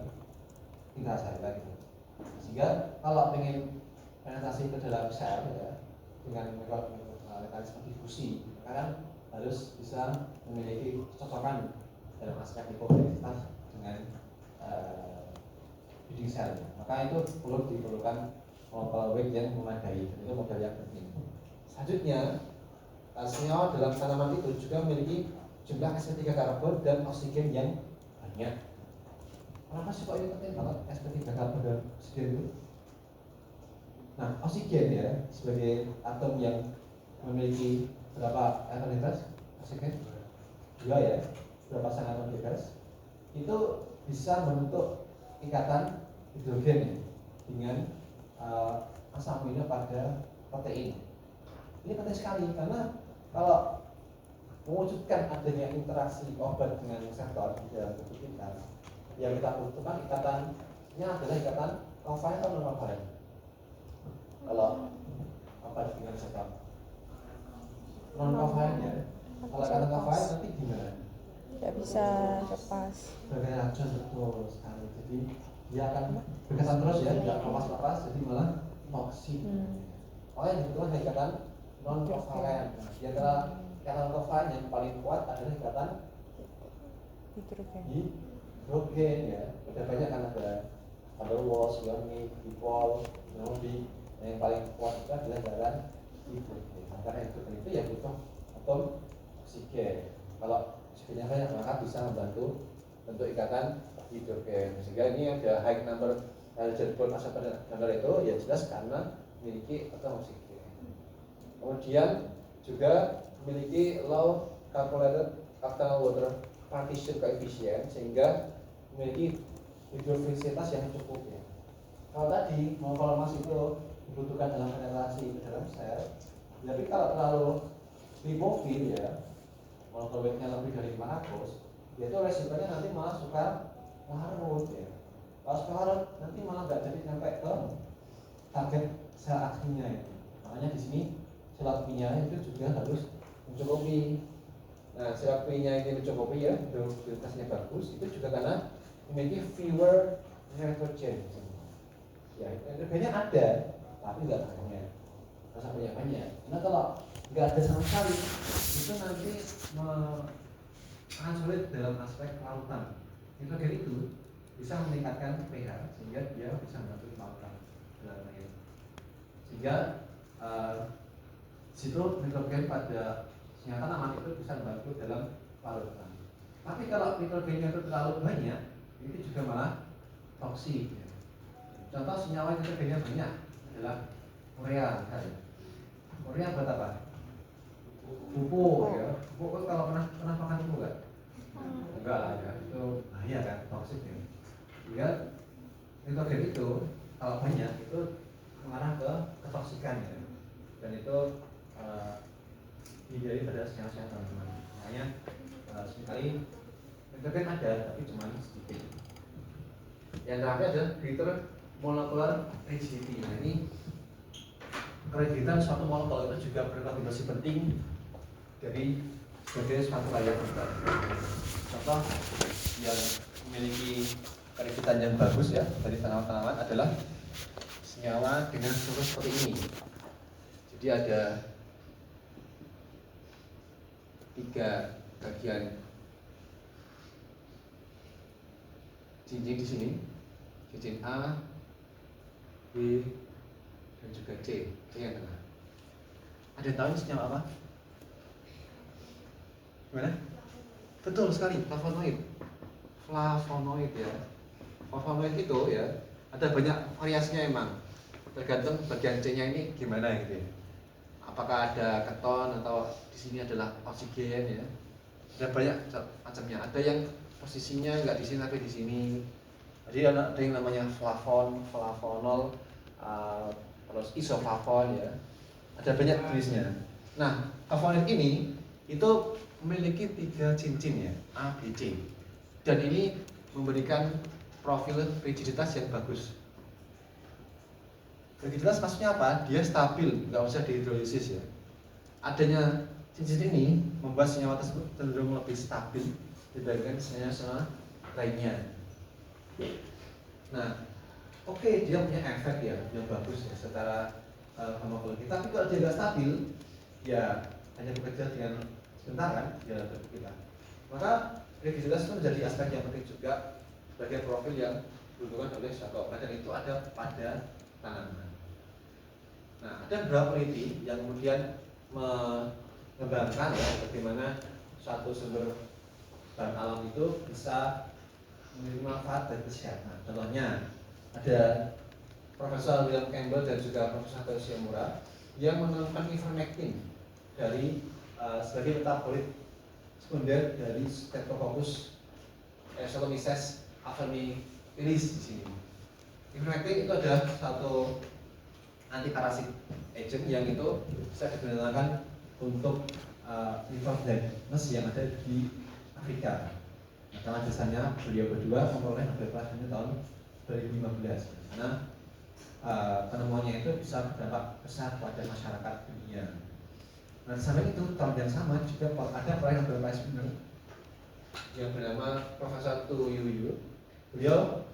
intraseluler gitu. Sehingga kalau ingin penetrasi ke dalam sel ya, dengan mekanisme difusi, maka kan harus bisa memiliki kecocokan dalam aspek lipofilitas dengan dinding sel. Maka itu perlu diperlukan molecular weight yang memadai. Itu modal yang penting. Selanjutnya, senyawa dalam tanaman itu juga memiliki jumlah sp3 karbon dan oksigen yang banyak. Kenapa sih kok ini penting banget sp3 karbon dan oksigen itu? Nah, oksigen ya sebagai atom yang memiliki berapa atom bebas? Oksigen 2 ya, berapa pasang atom bebas? Itu bisa membentuk ikatan hidrogen ya, dengan asam amino pada protein. Ini penting sekali karena kalau mewujudkan adanya interaksi obat dengan reseptor di dalam tubuh kita, yang kita butuhkan ikatannya adalah ikatan kovalent atau non kovalent. Kalau obat dengan reseptor non kovalent ya, kalau ikatan kovalent nanti gimana? Tidak bisa lepas. Sebagai racun betul sekali. Jadi dia akan berkesan terus ya, tidak lepas-lepas, jadi malah toksik. Oh yang dibutuhkan ikatan non kovalent. Di antara ikatan kovalent yang paling kuat adalah ikatan hidrogen ya. Ada banyak kan, ada Vanderwaals, Young, dipol, Nobi. Yang paling kuat itu adalah ikatan hidrogen. Nah, karena hidrogen itu ya butuh atom oksigen. Kalau oksigennya banyak maka bisa membantu bentuk ikatan hidrogen. Sehingga ini ada high number halogen bond asal gambar itu ya jelas karena memiliki atom oksigen. Kemudian juga memiliki low calculated internal water partition coefficient sehingga memiliki hidrofilisitas yang cukup ya. Kalau tadi molecular mass itu dibutuhkan dalam penetrasi ke dalam sel, tapi kalau terlalu lipofil ya, molecular weight-nya lebih dari 500, itu resikonya nanti malah suka larut ya. Kalau suka larut nanti malah nggak jadi sampai ke target sel aktifnya itu. Makanya di sini sel aktifnya itu juga harus mencukupi. Nah, sel aktifnya ini mencukupi ya, hidrofilitasnya bagus. Itu juga karena memiliki fewer nitrogen. Ya, nitrogennya ada, tapi nggak banyak. Rasa banyak. Nah, kalau nggak ada sama sekali, itu nanti sangat sulit dalam aspek kelautan. Nitrogen itu bisa meningkatkan pH sehingga dia bisa membantu kelautan dalam air. Sehingga situ nitrogen pada senyawa tanaman itu bisa membantu dalam larutan. Tapi kalau nitrogennya itu terlalu banyak, itu juga malah toksik. Ya. Contoh senyawa nitrogennya banyak adalah urea misalnya. Urea buat apa? Pupuk ya. Pupuk kalau pernah makan pupuk nggak? Enggak lah ya, itu bahaya kan, toksik ya. Sehingga nitrogen itu kalau banyak itu mengarah ke ketoksikan ya. Dan itu dihindari pada senyawa-senyawa teman-teman. Makanya sekali nitrogen ada tapi cuma sedikit. Yang terakhir adalah greater molecular rigidity. Nah ini kerigiditan suatu molekul itu juga berkontribusi penting dari sebagai suatu layer besar. Contoh yang memiliki kerigiditan yang bagus ya dari tanaman-tanaman adalah senyawa dengan struktur seperti ini. Jadi ada 3 bagian cincin di sini, cincin A, B, dan juga C yang tengah. Ada yang tahu ini senyawa apa? Gimana? Betul sekali, flavonoid. Flavonoid ya. Flavonoid itu ya ada banyak variasinya emang. Tergantung bagian C-nya ini gimana gitu ya. Apakah ada keton atau di sini adalah oksigen ya. Ada banyak macamnya. Ada yang posisinya nggak di sini tapi di sini. Jadi ada yang namanya flavonol, terus isoflavon ya. Ada banyak jenisnya. Nah, flavonoid ini itu memiliki 3 cincin ya, A, B, C. Dan ini memberikan profil rigiditas yang bagus. Rigiditas maksudnya apa? Dia stabil, nggak usah dihidrolisis ya. Adanya cincin ini membuat senyawa tersebut cenderung lebih stabil dibandingkan senyawa lainnya. Nah, oke, dia punya efek ya yang bagus ya secara farmakologi. Tapi kalau dia nggak stabil, ya hanya bekerja dengan sebentar kan di dalam tubuh kita. Maka rigiditas itu menjadi aspek yang penting juga sebagai profil yang dibutuhkan oleh suatu obat, dan itu ada pada tanaman. Nah, ada beberapa peneliti yang kemudian mengembangkan ya, bagaimana suatu sumber bahan alam itu bisa memiliki manfaat dan kesehatan. Contohnya ada Profesor William Campbell dan juga Profesor Toshio Mura yang menemukan ivermectin dari sebagai metabolit sekunder dari Streptococcus Saccharomyces aviarilis di sini. Ivermectin itu adalah satu antiparasit agent yang itu bisa digunakan untuk liver blindness yang ada di Afrika. Nah, karena dasarnya beliau berdua memperoleh Nobel Prize ini tahun 2015 karena penemuannya itu bisa berdampak besar pada masyarakat dunia. Nah, sampai itu tahun yang sama juga ada peraih Nobel Prize winner yang bernama Profesor Tu Youyou. Beliau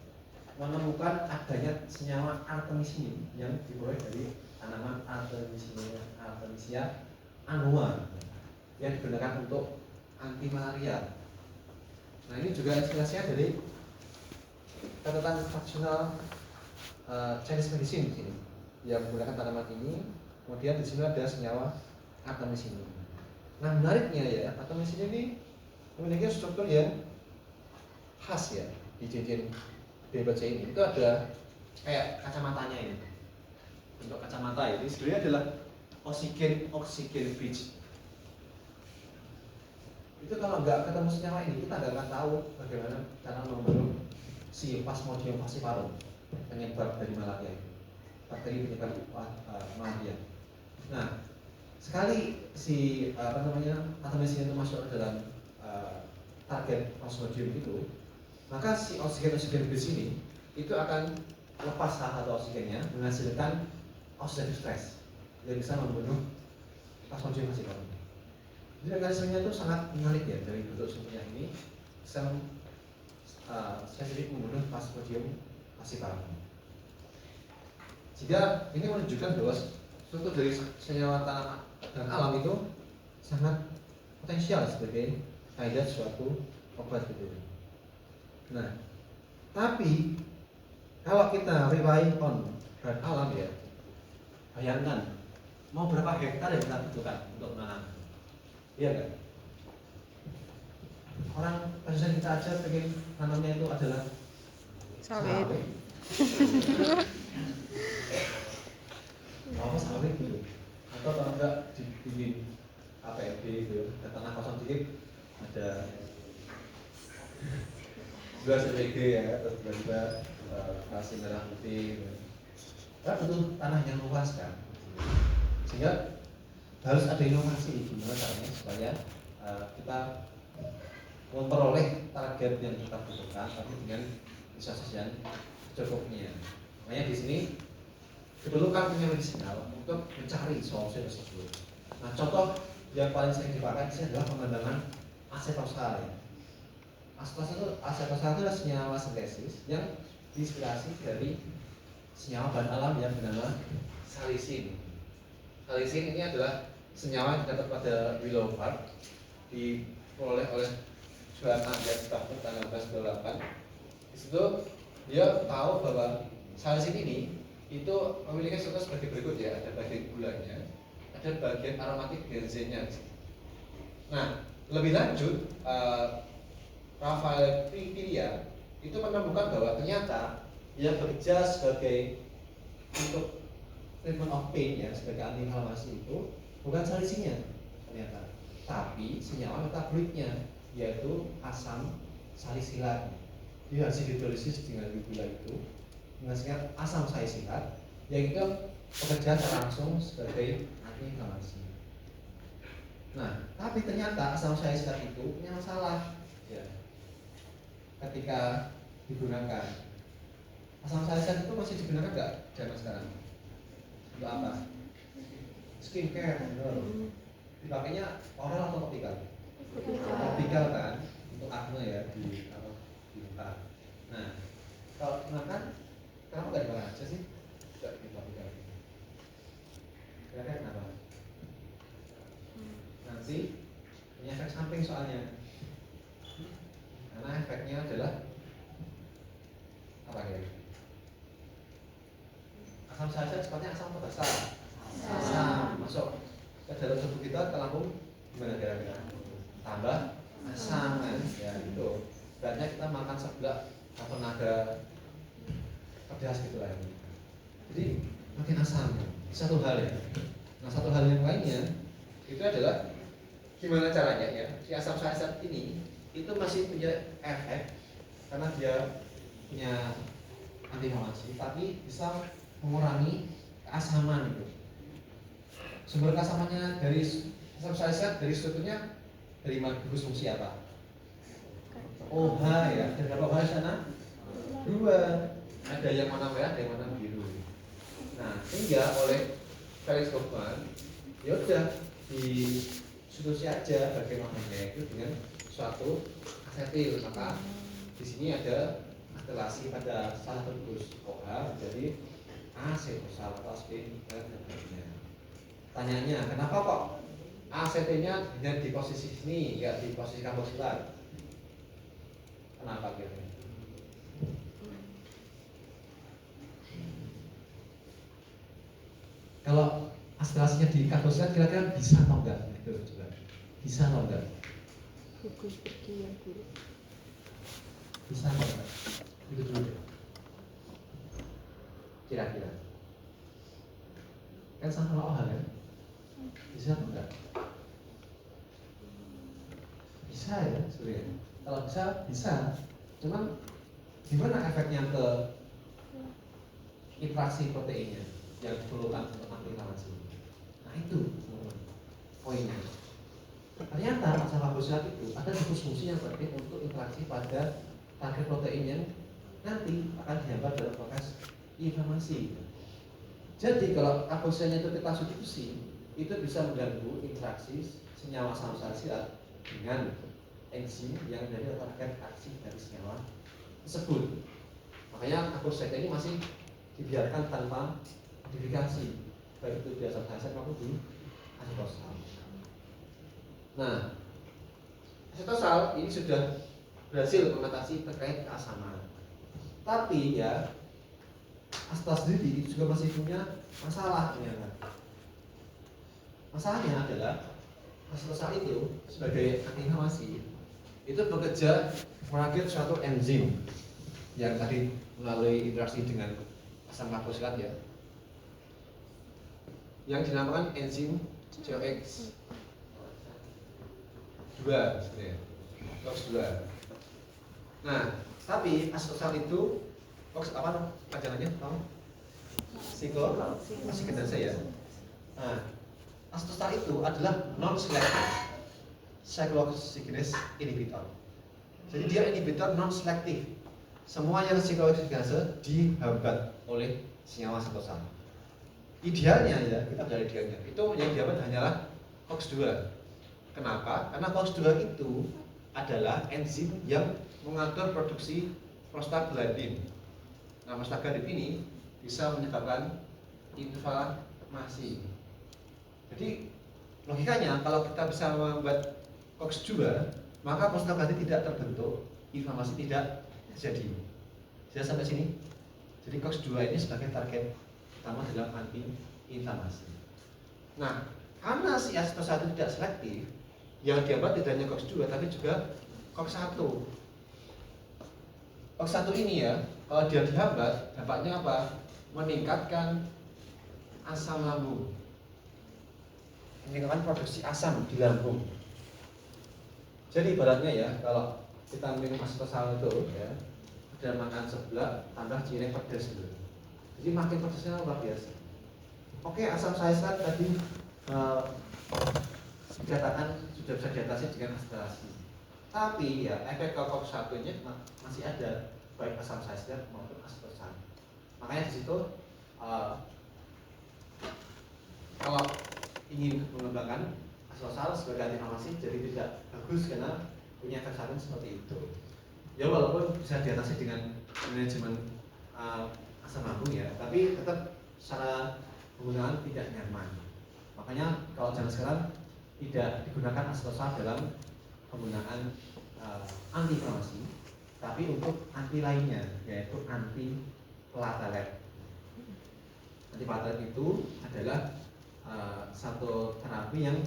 menemukan adanya senyawa artemisinin yang diperoleh dari tanaman Artemisia annua yang digunakan untuk anti malaria. Nah, ini juga inspirasinya dari catatan fraksional Chinese medicine di sini yang menggunakan tanaman ini. Kemudian di sini ada senyawa artemisinin. Nah, menariknya ya, artemisinin ini memiliki struktur yang khas ya di cincin BPC ini. Itu ada kayak kacamatanya ini. Untuk kacamata ini sebenarnya adalah oksigen bridge. Itu kalau nggak ketemu senyawa ini kita nggak akan tahu bagaimana cara membunuh si Plasmodium falciparum, penyebab dari malaria itu, bakteri penyebab malaria. Nah, sekali si artemisinin itu masuk ke dalam target Plasmodium itu, maka si oksigen bridge ini itu akan lepas salah satu oksigennya menghasilkan oxidative stress yang bisa membunuh Plasmodium falciparum. Jadi mekanismenya itu sangat menarik ya dari bentuk sumbernya ini bisa spesifik membunuh Plasmodium falciparum. Jika ini menunjukkan bahwa struktur dari senyawa tanah dan alam itu sangat potensial sebagai kandidat suatu obat gitu. Nah, tapi kalau kita rely on bahan alam ya, bayangkan mau berapa hektar yang kita butuhkan untuk menanam. Iya kan? Orang pasien kita aja pengen nanamnya itu adalah Sawit. Apa sawit gitu? Atau kalau enggak dibikin APLB gitu, ada tanah kosong dikit, ada dua CPG ya, terus tiba-tiba kasih merah putih gitu. Kan butuh tanah yang luas kan, sehingga harus ada inovasi gimana caranya supaya kita memperoleh target yang kita butuhkan tapi dengan resources yang cukupnya. Makanya di sini diperlukan kimia medisinal untuk mencari solusi tersebut. Nah, contoh yang paling sering dipakai di sini adalah pengembangan acetosal. Acetosal itu adalah senyawa sintesis yang diinspirasi dari senyawa bahan alam yang bernama salisin. Salisin ini adalah senyawa yang terdapat pada willow bark di memperoleh oleh jualan alias Stafford tanggal 11/8. Di situ dia tahu bahwa salisin ini itu memiliki struktur sebagai berikut ya, ada bagian gulanya, ada bagian aromatik benzennya. Nah, lebih lanjut, Rafael Piria itu menemukan bahwa ternyata yang bekerja sebagai untuk treatment of pain ya, sebagai antiinflamasi itu bukan salisinya ternyata, tapi senyawa metabloidnya, yaitu asam salisilat. Dia hasil hidrolisis dengan gula itu menghasilkan asam salisilat yang itu bekerja secara langsung sebagai antiinflamasi. Nah, tapi ternyata asam salisilat itu punya masalah ya, ketika digunakan. Asam salisilat itu masih digunakan nggak zaman sekarang? Untuk apa? Skincare, benar. Dipakainya oral atau topikal? Topikal kan, untuk acne ya di muka. Nah, kalau makan, kenapa nggak dimakan aja sih? Tidak bikin topikal. Kira-kira kenapa? Nanti punya efek samping soalnya. Karena efeknya adalah apa ya? Asam salisilat sifatnya asam atau basa? Asam masuk ke dalam tubuh kita, ke lambung gimana kira-kira? Tambah asam kan? Ya itu. Beratnya kita makan seblak atau naga pedas gitu lah. Jadi makin asam. Satu hal ya. Nah, satu hal yang lainnya itu adalah gimana caranya ya si asam salisilat ini itu masih punya efek karena dia punya antiinflamasi, tapi bisa mengurangi keasaman itu. Sumber keasamannya dari asam salisilat dari strukturnya dari gugus fungsi apa? OH ya, ada berapa OH di sana? 2. Ada yang warna merah, ada yang warna biru. Nah, sehingga oleh Felix Hoffman, ya udah disubstitusi aja bagaimananya itu dengan suatu asetil. Maka di sini ada akselasi pada salah satu gugus OH menjadi acetosal atau aspin dan sebagainya. Tanyanya, kenapa kok ACT-nya hanya di posisi sini, nggak di posisi karboksilat? Kenapa kira-kira? Kalau aspirasinya di karboksilat kira-kira bisa atau enggak? Itu coba. Bisa atau enggak? Gugus pergi yang buruk. Bisa atau enggak? Itu dulu deh. Kira-kira. Kan sama OH kan? Bisa atau enggak? Bisa ya sebenarnya. Kalau bisa, bisa. Cuman gimana efeknya ke interaksi proteinnya yang diperlukan untuk antiinflamasi? Nah itu poinnya. Ternyata asam karboksilat itu ada gugus fungsi yang penting untuk interaksi pada target protein yang nanti akan dihambat dalam proses inflamasi. Jadi kalau karboksilatnya itu kita substitusi, itu bisa mengganggu interaksi senyawa asam salisilat dengan enzim yang menjadi target aksi dari senyawa tersebut. Makanya karboksilat ini masih dibiarkan tanpa modifikasi, baik itu di asam salisilat maupun di acetosal. Nah, acetosal ini sudah berhasil mengatasi terkait keasaman. Tapi ya, acetal sendiri juga masih punya masalah ternyata. Masalahnya adalah acetosal itu sebagai antiinflamasi itu bekerja merakit suatu enzim yang tadi melalui interaksi dengan asam karboksilat ya, yang dinamakan enzim COX 2 sebenarnya, COX 2. Nah, tapi acetosal itu apa panjangannya? Siklosidase ya. Nah, acetosal itu adalah non-selective cyclooxygenase inhibitor. Jadi dia inhibitor non-selektif. Semua yang cyclooxygenase dihambat oleh senyawa acetosal. Idealnya ya, kita dari idealnya itu yang dihambat hanyalah COX-2. Kenapa? Karena COX-2 itu adalah enzim yang mengatur produksi prostaglandin. Nah, prostaglandin ini bisa menyebabkan inflamasi. Jadi logikanya kalau kita bisa membuat COX-2 maka prostaglandin tidak terbentuk, inflamasi tidak terjadi. Sudah sampai sini? Jadi COX-2 ini sebagai target utama dalam anti-inflamasi. Nah, karena si ACETOSA tidak selektif, yang dihambat tidak hanya COX-2 tapi juga COX-1. COX-1 ini ya, kalau dia dihambat, dampaknya apa? Meningkatkan asam lambung, meningkatkan produksi asam di lambung. Jadi ibaratnya ya, kalau kita minum ACETOSA itu ya, dan makan sebelah tambah cireng pedas dulu. Jadi makin pedasnya luar biasa. Oke, asam salicylate tadi dikatakan sudah bisa diatasi dengan aspirasi. Tapi ya efek COX-1 nya masih ada, baik asam salicylate maupun aspartam. Makanya di situ kalau ingin mengembangkan asosal sebagai anti-inflamasi jadi tidak bagus karena punya efek samping seperti itu. Ya walaupun bisa diatasi dengan manajemen asam lambung ya, tapi tetap secara penggunaan tidak nyaman. Makanya kalau zaman sekarang tidak digunakan asosal dalam penggunaan anti-inflamasi, tapi untuk anti lainnya, yaitu anti platelet. Anti platelet itu adalah satu terapi yang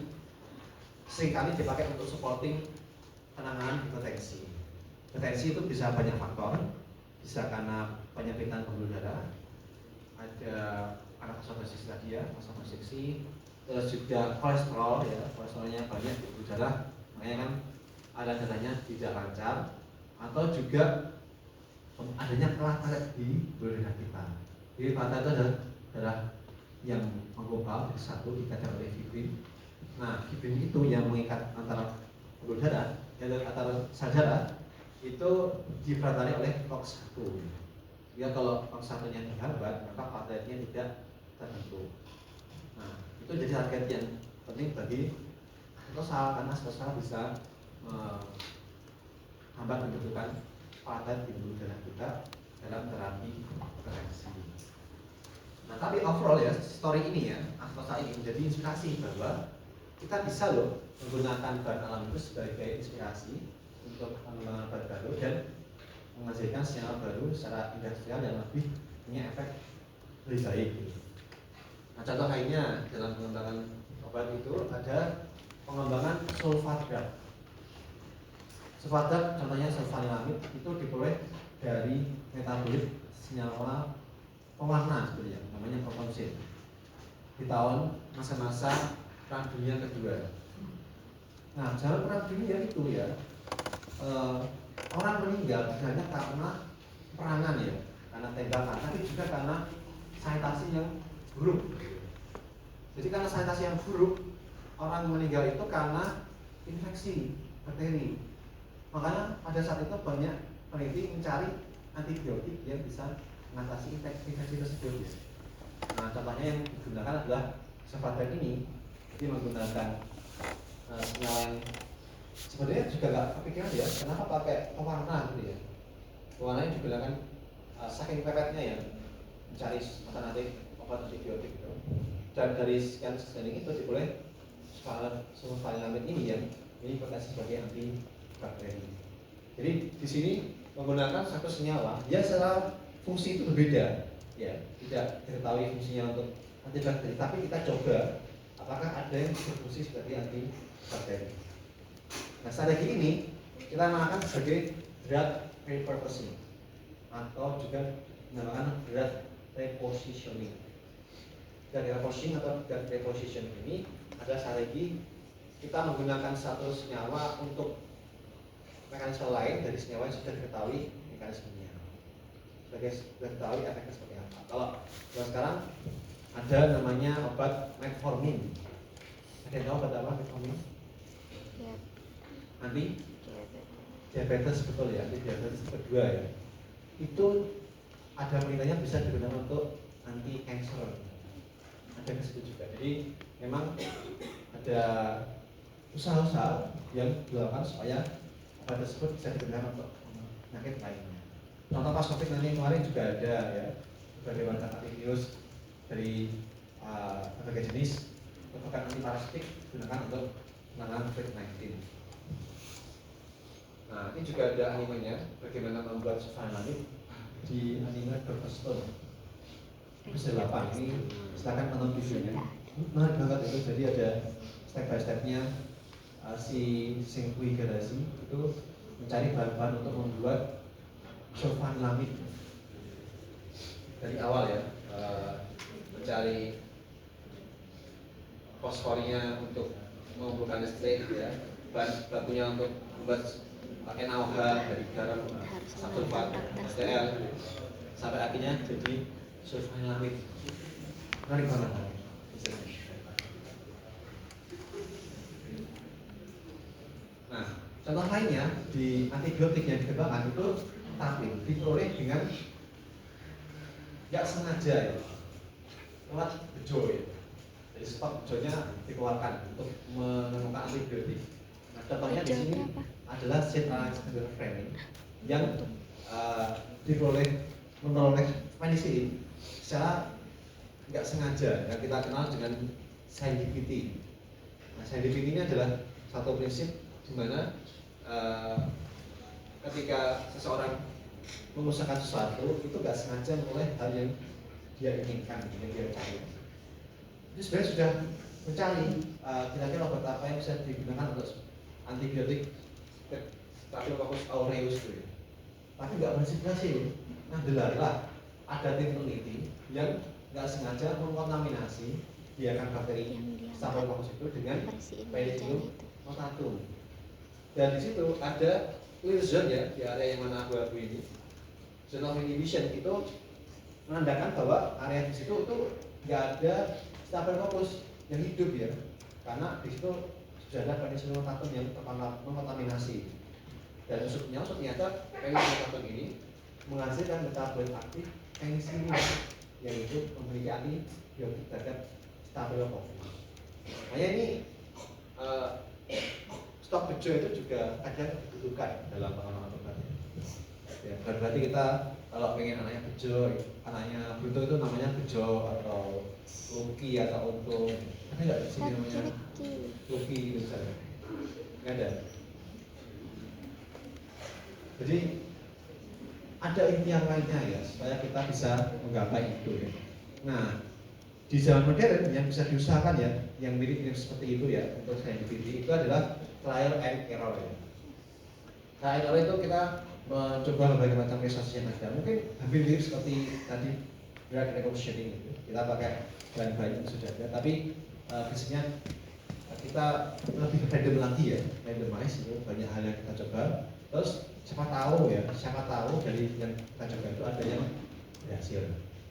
seringkali dipakai untuk supporting penanganan hipertensi. Hipertensi itu bisa banyak faktor, bisa karena penyempitan pembuluh darah, ada vasokonstriksi tadi ya, vasokonstriksi, terus juga kolesterol ya, kolesterolnya banyak di pembuluh darah, makanya kan ada darahnya tidak lancar, atau juga adanya platelet di pembuluh darah kita. Jadi platelet itu adalah darah yang menggumpal satu dikatakan oleh fibrin. Nah, fibrin itu yang mengikat antara pembuluh darah dan antara sel darah itu dipelajari oleh COX-1. Ya kalau COX-1 nya terhambat, maka plateletnya tidak terbentuk. Nah, itu jadi target yang penting bagi asosal karena asosal bisa hambat pembentukan platelet di pembuluh darah kita dalam terapi hipertensi. Nah, tapi overall ya story ini ya, asosal ini menjadi inspirasi bahwa kita bisa loh menggunakan bahan alam itu sebagai inspirasi untuk pengembangan obat baru dan menghasilkan senyawa baru secara industrial yang lebih punya efek lebih baik. Nah, contoh lainnya dalam pengembangan obat itu ada pengembangan sulfat drug. Sulfat drug contohnya sulfanilamid itu diperoleh dari metabolit senyawa pewarna sebenarnya namanya prokonsin di tahun masa-masa Perang Dunia Kedua. Nah, zaman Perang Dunia itu ya orang meninggal bukan karena perangan ya, karena tembakan, tapi juga karena sanitasi yang buruk. Jadi karena sanitasi yang buruk, orang meninggal itu karena infeksi bakteri. Makanya pada saat itu banyak peneliti mencari antibiotik yang bisa mengatasi infeksi tersebut. Nah, contohnya yang digunakan adalah sulfat ini. Jadi menggunakan senyawa yang sebenarnya juga nggak kepikiran ya, kenapa pakai pewarna gitu ya. Pewarnanya digunakan saking pepetnya ya, mencari alternatif obat antibiotik gitu. Dan dari sekian scanning itu diperoleh sulfanilamid ini yang ini potensi sebagai anti bakteri. Jadi di sini menggunakan satu senyawa, dia secara fungsi itu berbeda, ya tidak diketahui fungsinya untuk anti bakteri, tapi kita coba apakah ada yang berfungsi sebagai anti bakteri. Nah, strategi ini kita namakan sebagai drug repurposing atau juga dinamakan drug repositioning. Drug repositioning atau drug repositioning ini adalah strategi kita menggunakan satu senyawa untuk mekanisme lain dari senyawa yang sudah diketahui mekanismenya. Sebagai diketahui efeknya seperti apa. Kalau sekarang ada namanya obat metformin. Ada yang tahu obat apa metformin? Ya. Anti diabetes, betul ya, anti diabetes kedua ya. Itu ada beritanya bisa digunakan untuk anti cancer. Ada ke situ juga. Jadi memang ada usaha-usaha yang dilakukan supaya obat tersebut bisa digunakan untuk penyakit lainnya. Contoh pas COVID-19 kemarin juga ada ya, berbagai macam antivirus dari berbagai jenis merupakan antiparasitik digunakan untuk penanganan COVID-19. ini juga ada animenya, bagaimana membuat sofa langit di anime Dr. Stone. Episode 8 ini silakan menonton videonya. Menarik banget itu, jadi ada step by stepnya. Si Sengkui Garashi itu mencari bahan-bahan untuk membuat sofa langit dari awal ya, mencari fosfornya untuk mengumpulkan listrik ya, bahan bakunya untuk membuat pakai nauha dari garam, sulfat, HCl, sampai akhirnya jadi sofa langit. Menarik banget. Nah, contoh lainnya di antibiotik yang dikembangkan itu tapi diperoleh dengan nggak sengaja ya, lewat bejo ya. Jadi stok bejonya dikeluarkan untuk menemukan antibiotik. Nah, contohnya di sini adalah Citralexander yang memperoleh penicillin secara nggak sengaja yang kita kenal dengan serendipity. Nah, serendipity ini adalah satu prinsip di mana ketika seseorang mengusahakan sesuatu itu nggak sengaja memulai hal yang dia inginkan, yang dia cari. Itu sebenarnya sudah mencari kira-kira obat apa yang bisa digunakan untuk antibiotik Staphylococcus aureus itu. Tapi nggak berhasil. Nah, delalah ada tim peneliti yang nggak sengaja mengkontaminasi biarkan bakteri Staphylococcus itu dengan Penicillium notatum. Dan di situ ada clear zone ya, di area yang mana abu-abu ini, zone of inhibition itu menandakan bahwa area di situ itu nggak ada Staphylococcus yang hidup ya, karena di situ sudah ada Penicillium notatum yang terkontaminasi. Dan ternyata Penicillium notatum ini menghasilkan metabolit aktif penicillin yang itu memiliki antibiotik terhadap Staphylococcus. Makanya ini stok bejo itu juga kadang dibutuhkan dalam pengembangan obat. Ya, berarti kita kalau pengen anaknya bejo, anaknya buntu itu namanya bejo atau luki atau untung. Ada nggak di sini namanya luki gitu misalnya? Nggak ada. Jadi ada impian lainnya ya supaya kita bisa menggapai itu ya. Nah, di zaman modern yang bisa diusahakan ya, yang mirip-mirip seperti itu ya untuk serendipity itu adalah trial and error ya. Trial and error itu kita mencoba berbagai macam resource yang ada. Mungkin hampir mirip seperti tadi drug reconditioning itu. Kita pakai bahan-bahan yang sudah ada, tapi biasanya kita lebih random lagi ya, randomize itu banyak hal yang kita coba. Terus siapa tahu dari yang kita coba itu ada yang berhasil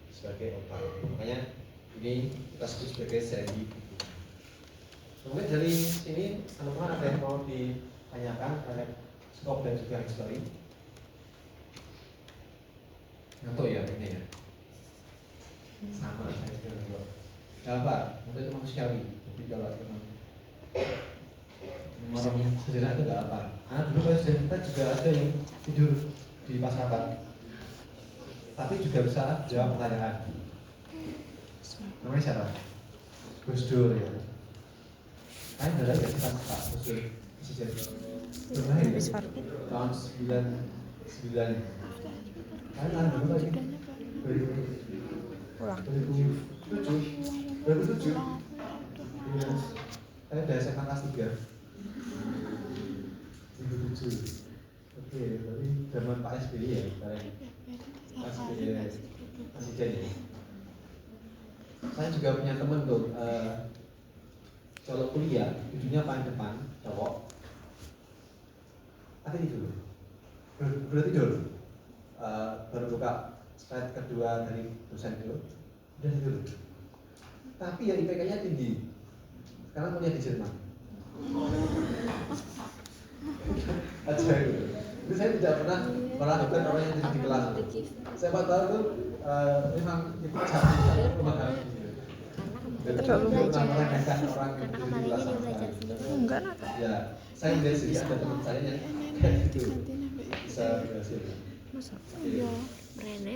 sebagai obat. Makanya ini kita sebut sebagai serendipity. Mungkin dari sini teman-teman ada yang mau ditanyakan terkait skop dan juga history. Ngantuk ya ini ya. Sama saya juga ngantuk. Gak apa, untuk itu manusiawi. Jadi kalau memang orang sejenak itu gak apa. Karena dulu pas kita juga ada yang tidur di masyarakat, tapi juga bisa jawab pertanyaan. Namanya siapa? Gus Dur ya. Kalian udah lihat kita Pak Gus Dur presiden berlahir ya? Tahun 99. Kalian ada berapa lagi? 2007. Saya udah SMA kelas 3. 2007. Oke, berarti zaman Pak SBY ya, Pak SBY presiden ya. Saya juga punya teman tuh, kalau kuliah, ujungnya paling depan, cowok, tapi tidur, udah tidur, baru buka slide kedua dari dosen itu, udah tidur. Tapi yang IPK-nya tinggi, sekarang kuliah di Jerman. Ajaib. Jadi saya tidak pernah meragukan orang yang tidur di kelas. Siapa tahu tuh memang itu cara memahami. Terlalu belajar. Karena kemarinnya dia belajar sendiri. Enggak. Ya, saya lihat sih ada teman saya yang kayak gitu bisa berhasil. Masa? Iya. Merene.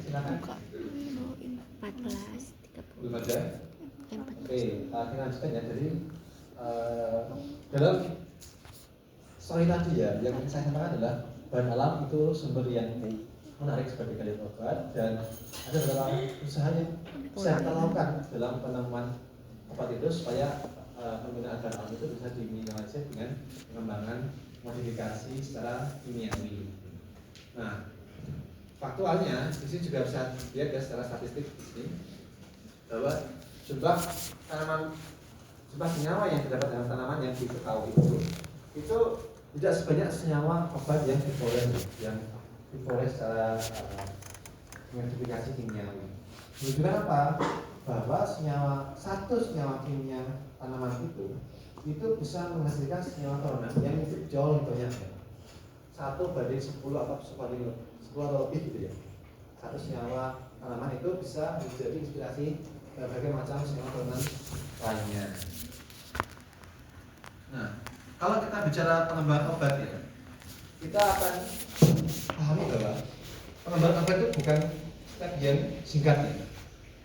Silakan. 14, 30. Belum ada. 14. Oke, kita lanjutkan ya. Jadi dalam sorry tadi ya, yang saya sampaikan adalah bahan alam itu sumber yang menarik sebagai kandidat obat, dan ada beberapa usaha yang bisa kita lakukan dalam penemuan obat itu supaya penggunaan bahan alam itu bisa diminimalisir dengan pengembangan modifikasi secara kimiawi. Nah, faktualnya di sini juga bisa dilihat ya secara statistik di sini bahwa jumlah senyawa yang terdapat dalam tanaman yang diketahui itu tidak sebanyak senyawa obat yang diperoleh secara modifikasi kimiawi. Menunjukkan apa? Bahwa satu senyawa kimia tanaman itu bisa menghasilkan senyawa tarunan yang jauh lebih banyak ya. 1/10 atau 10 atau lebih gitu ya. Satu senyawa tanaman itu bisa menjadi inspirasi berbagai macam senyawa tarunan lainnya. Nah, kalau kita bicara pengembangan obat ya, kita akan pahami bahwa pengembangan obat itu bukan step yang singkat ya,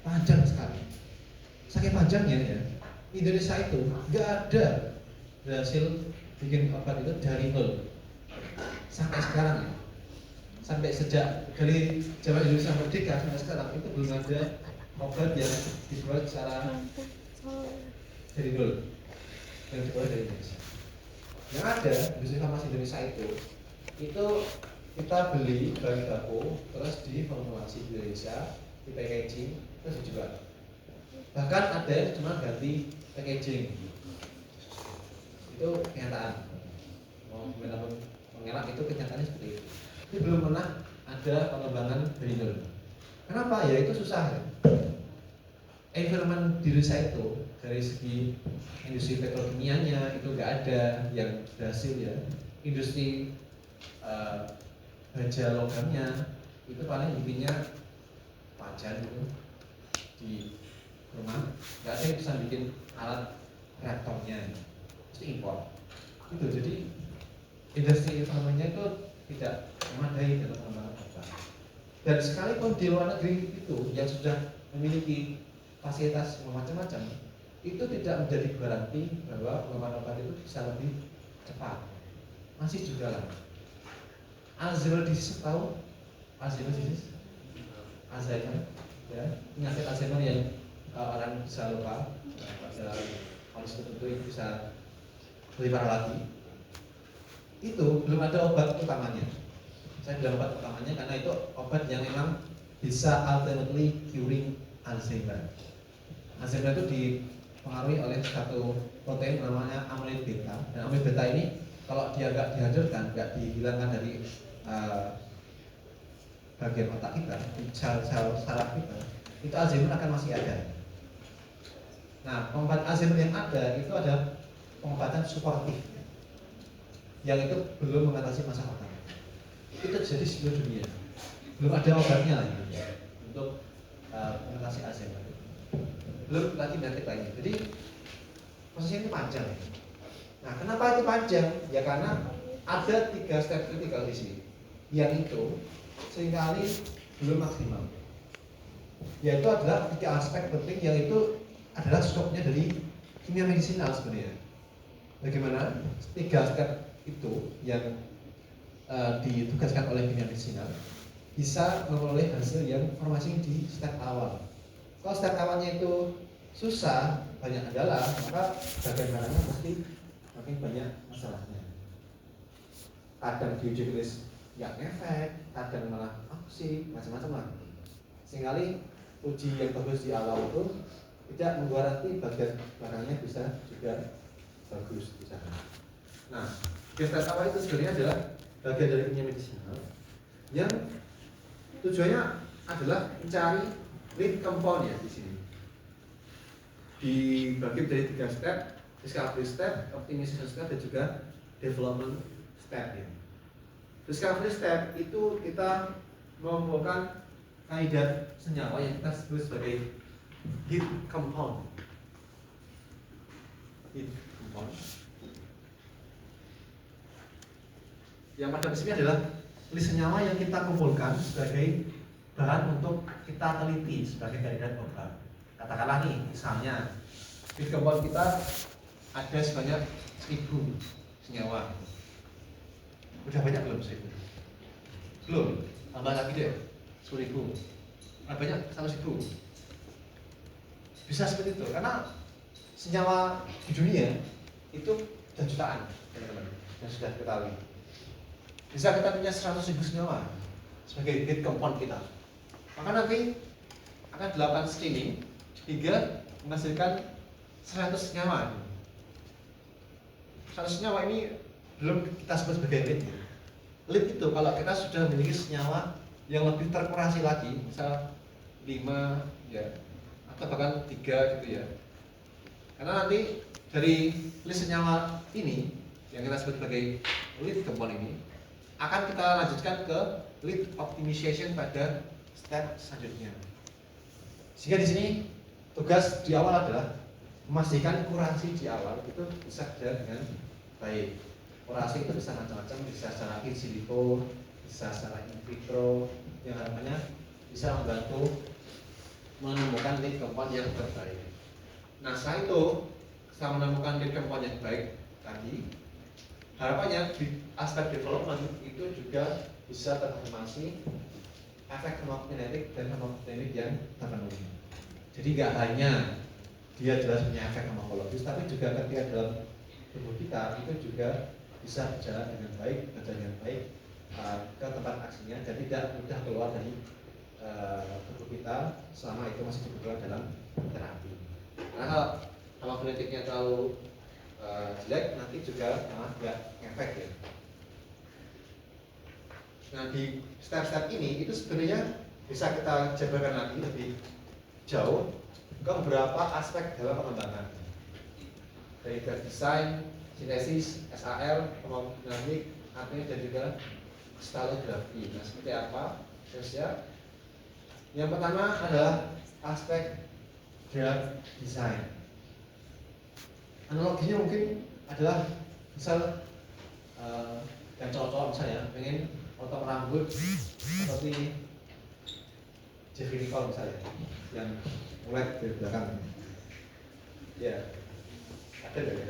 panjang sekali. Saking panjangnya ya, Indonesia itu nggak ada berhasil bikin obat itu dari nol sampai sekarang ya. Sampai sejak dari zaman Indonesia merdeka sampai sekarang itu belum ada obat yang dibuat secara dari nol yang dibuat dari Indonesia. Yang ada industri farmasi Indonesia itu kita beli bahan baku terus diformulasi di Indonesia, di packaging terus dijual. Bahkan ada yang cuma ganti packaging. Itu kenyataan. Mau gimana pun mengelak itu kenyataannya seperti itu. Ini belum pernah ada pengembangan dari nol. Kenapa? Ya itu susah ya. Environment di Indonesia itu dari segi industri petrokimianya itu nggak ada yang berhasil ya. Industri baja logamnya itu paling bikinnya wajan itu di rumah, nggak ada yang bisa bikin alat reaktornya, mesti impor. Itu jadi industri farmanya itu tidak memadai dalam pengembangan obat. Dan sekalipun di luar negeri itu yang sudah memiliki fasilitas macam-macam, itu tidak menjadi garansi bahwa pengembangan obat itu bisa lebih cepat. Masih juga lama. Alzheimer disease tahu? Alzheimer disease? Alzheimer, ya, penyakit Alzheimer yang orang bisa lupa, pada kondisi tertentu itu bisa lebih parah lagi. Itu belum ada obat utamanya. Saya bilang obat utamanya karena itu obat yang memang bisa ultimately curing Alzheimer. Alzheimer itu dipengaruhi oleh satu protein namanya amyloid beta. Dan amyloid beta ini kalau dia nggak dihancurkan, nggak dihilangkan dari bagian otak kita, di sel-sel saraf kita, itu Alzheimer akan masih ada. Nah, pengobatan Alzheimer yang ada itu ada pengobatan suportif yang itu belum mengatasi masa otak. Itu terjadi di seluruh dunia. Belum ada obatnya lagi untuk mengatasi Alzheimer. Belum lagi penyakit lainnya. Jadi prosesnya itu panjang. Nah, kenapa itu panjang? Ya karena ada 3 step kritikal di sini. Yang itu seringkali belum maksimal. Yaitu adalah 3 aspek penting yang itu adalah skopnya dari kimia medisinal sebenarnya. Bagaimana 3 step itu yang ditugaskan oleh kimia medisinal bisa memperoleh hasil yang formasi di step awal. Kalau step awalnya itu susah, banyak kendala, maka bagian barangnya pasti makin banyak masalahnya. Kadang di uji klinis nggak ngefek, kadang malah sih macam-macam lah. Seringkali uji yang bagus di awal itu tidak menggaranti bagian barangnya bisa juga bagus di sana. Nah, step awal itu sebenarnya adalah bagian dari kimia medisinal yang tujuannya adalah mencari lead compound ya di sini. Dibagi dari 3 step, discovery step, optimization step, dan juga development step ya. Discovery step itu kita mengumpulkan kandidat senyawa yang kita sebut sebagai lead compound. Lead compound. Yang pada prinsipnya adalah list senyawa yang kita kumpulkan sebagai bahan untuk kita teliti sebagai kandidat obat. Katakanlah nih, misalnya lead compound kita ada sebanyak 1000 senyawa. Udah banyak belum 1000? Belum, tambah lagi deh 10.000. Banyak 100.000. Bisa seperti itu, karena senyawa di dunia itu sudah jutaan, teman-teman, yang sudah ketahui. Bisa kita punya 100.000 senyawa sebagai lead compound kita. Maka nanti akan dilakukan screening hingga menghasilkan 100 senyawa. 100 senyawa ini belum kita sebut sebagai lead. Lead itu kalau kita sudah memiliki senyawa yang lebih terkurasi lagi, misal 5 ya, atau bahkan 3 gitu ya. Karena nanti dari list senyawa ini yang kita sebut sebagai lead compound ini akan kita lanjutkan ke lead optimization pada step selanjutnya. Sehingga di sini tugas di awal adalah memastikan kurasi di awal itu bisa berjalan dengan baik. Kurasi itu bisa macam-macam, bisa secara in silico, bisa secara in vitro, yang harapannya bisa membantu menemukan lead compound yang terbaik. Nah, setelah itu, setelah menemukan lead compound yang baik tadi, harapannya di aspek development itu juga bisa terkonfirmasi efek farmakokinetik dan farmakokinetik yang terpenuhi. Jadi nggak hanya dia jelas punya efek farmakologis, tapi juga ketika dalam tubuh kita itu juga bisa berjalan dengan baik, ke tempat aksinya, dan tidak mudah keluar dari tubuh kita selama itu masih diperlukan dalam terapi. Karena kalau farmakokinetiknya terlalu jelek, nanti juga malah nggak ngefek ya. Nah, di step-step ini itu sebenarnya bisa kita jabarkan lagi lebih jauh ke beberapa aspek dalam pengembangan, dari desain, sintesis, SAR, hemodinamik, artinya dan juga kristalografi. Nah, seperti apa? Ya. Yang pertama adalah aspek drug design. Analoginya mungkin adalah misal yang cowok-cowok misalnya pengen potong rambut seperti Jeffrey Nicole misalnya yang mulai dari belakang. Ya, ada ya.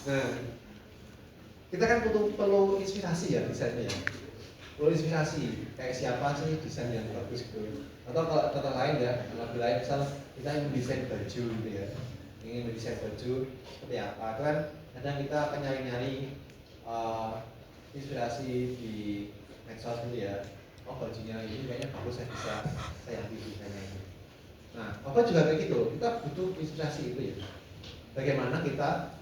Nah, kita kan perlu inspirasi ya desainnya ya. Perlu inspirasi kayak siapa sih desain yang bagus gitu. Atau kalau contoh lain ya, lebih lain misal kita ingin mendesain baju gitu ya, ingin mendesain baju seperti apa, itu kan kadang kita akan nyari-nyari inspirasi di medsos gitu ya. Oh, bajunya ini kayaknya bagus, saya bisa saya ambil desainnya ini. Nah, apa juga kayak gitu, kita butuh inspirasi itu ya. Bagaimana kita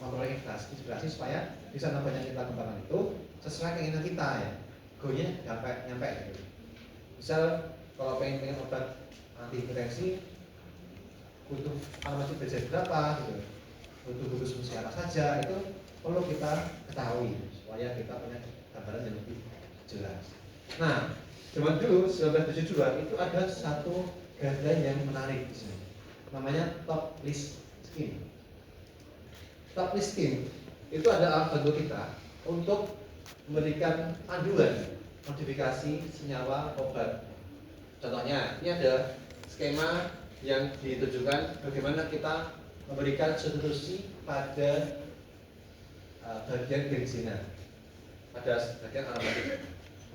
memperoleh inspirasi supaya bisa namanya kita kembangkan itu sesuai keinginan kita ya, goalnya nyampe gitu. Misal kalau pengen obat anti hipertensi butuh farmasi budget berapa gitu, butuh gugus fungsi apa saja, itu perlu kita ketahui supaya kita punya gambaran yang lebih jelas. Nah, zaman dulu 1972 itu ada satu guideline yang menarik di sini, namanya top list scheme. Top list scheme itu adalah alat bantu kita untuk memberikan panduan modifikasi senyawa obat. Contohnya, ini ada skema yang ditujukan bagaimana kita memberikan substitusi pada bagian benzina, pada bagian aromatik.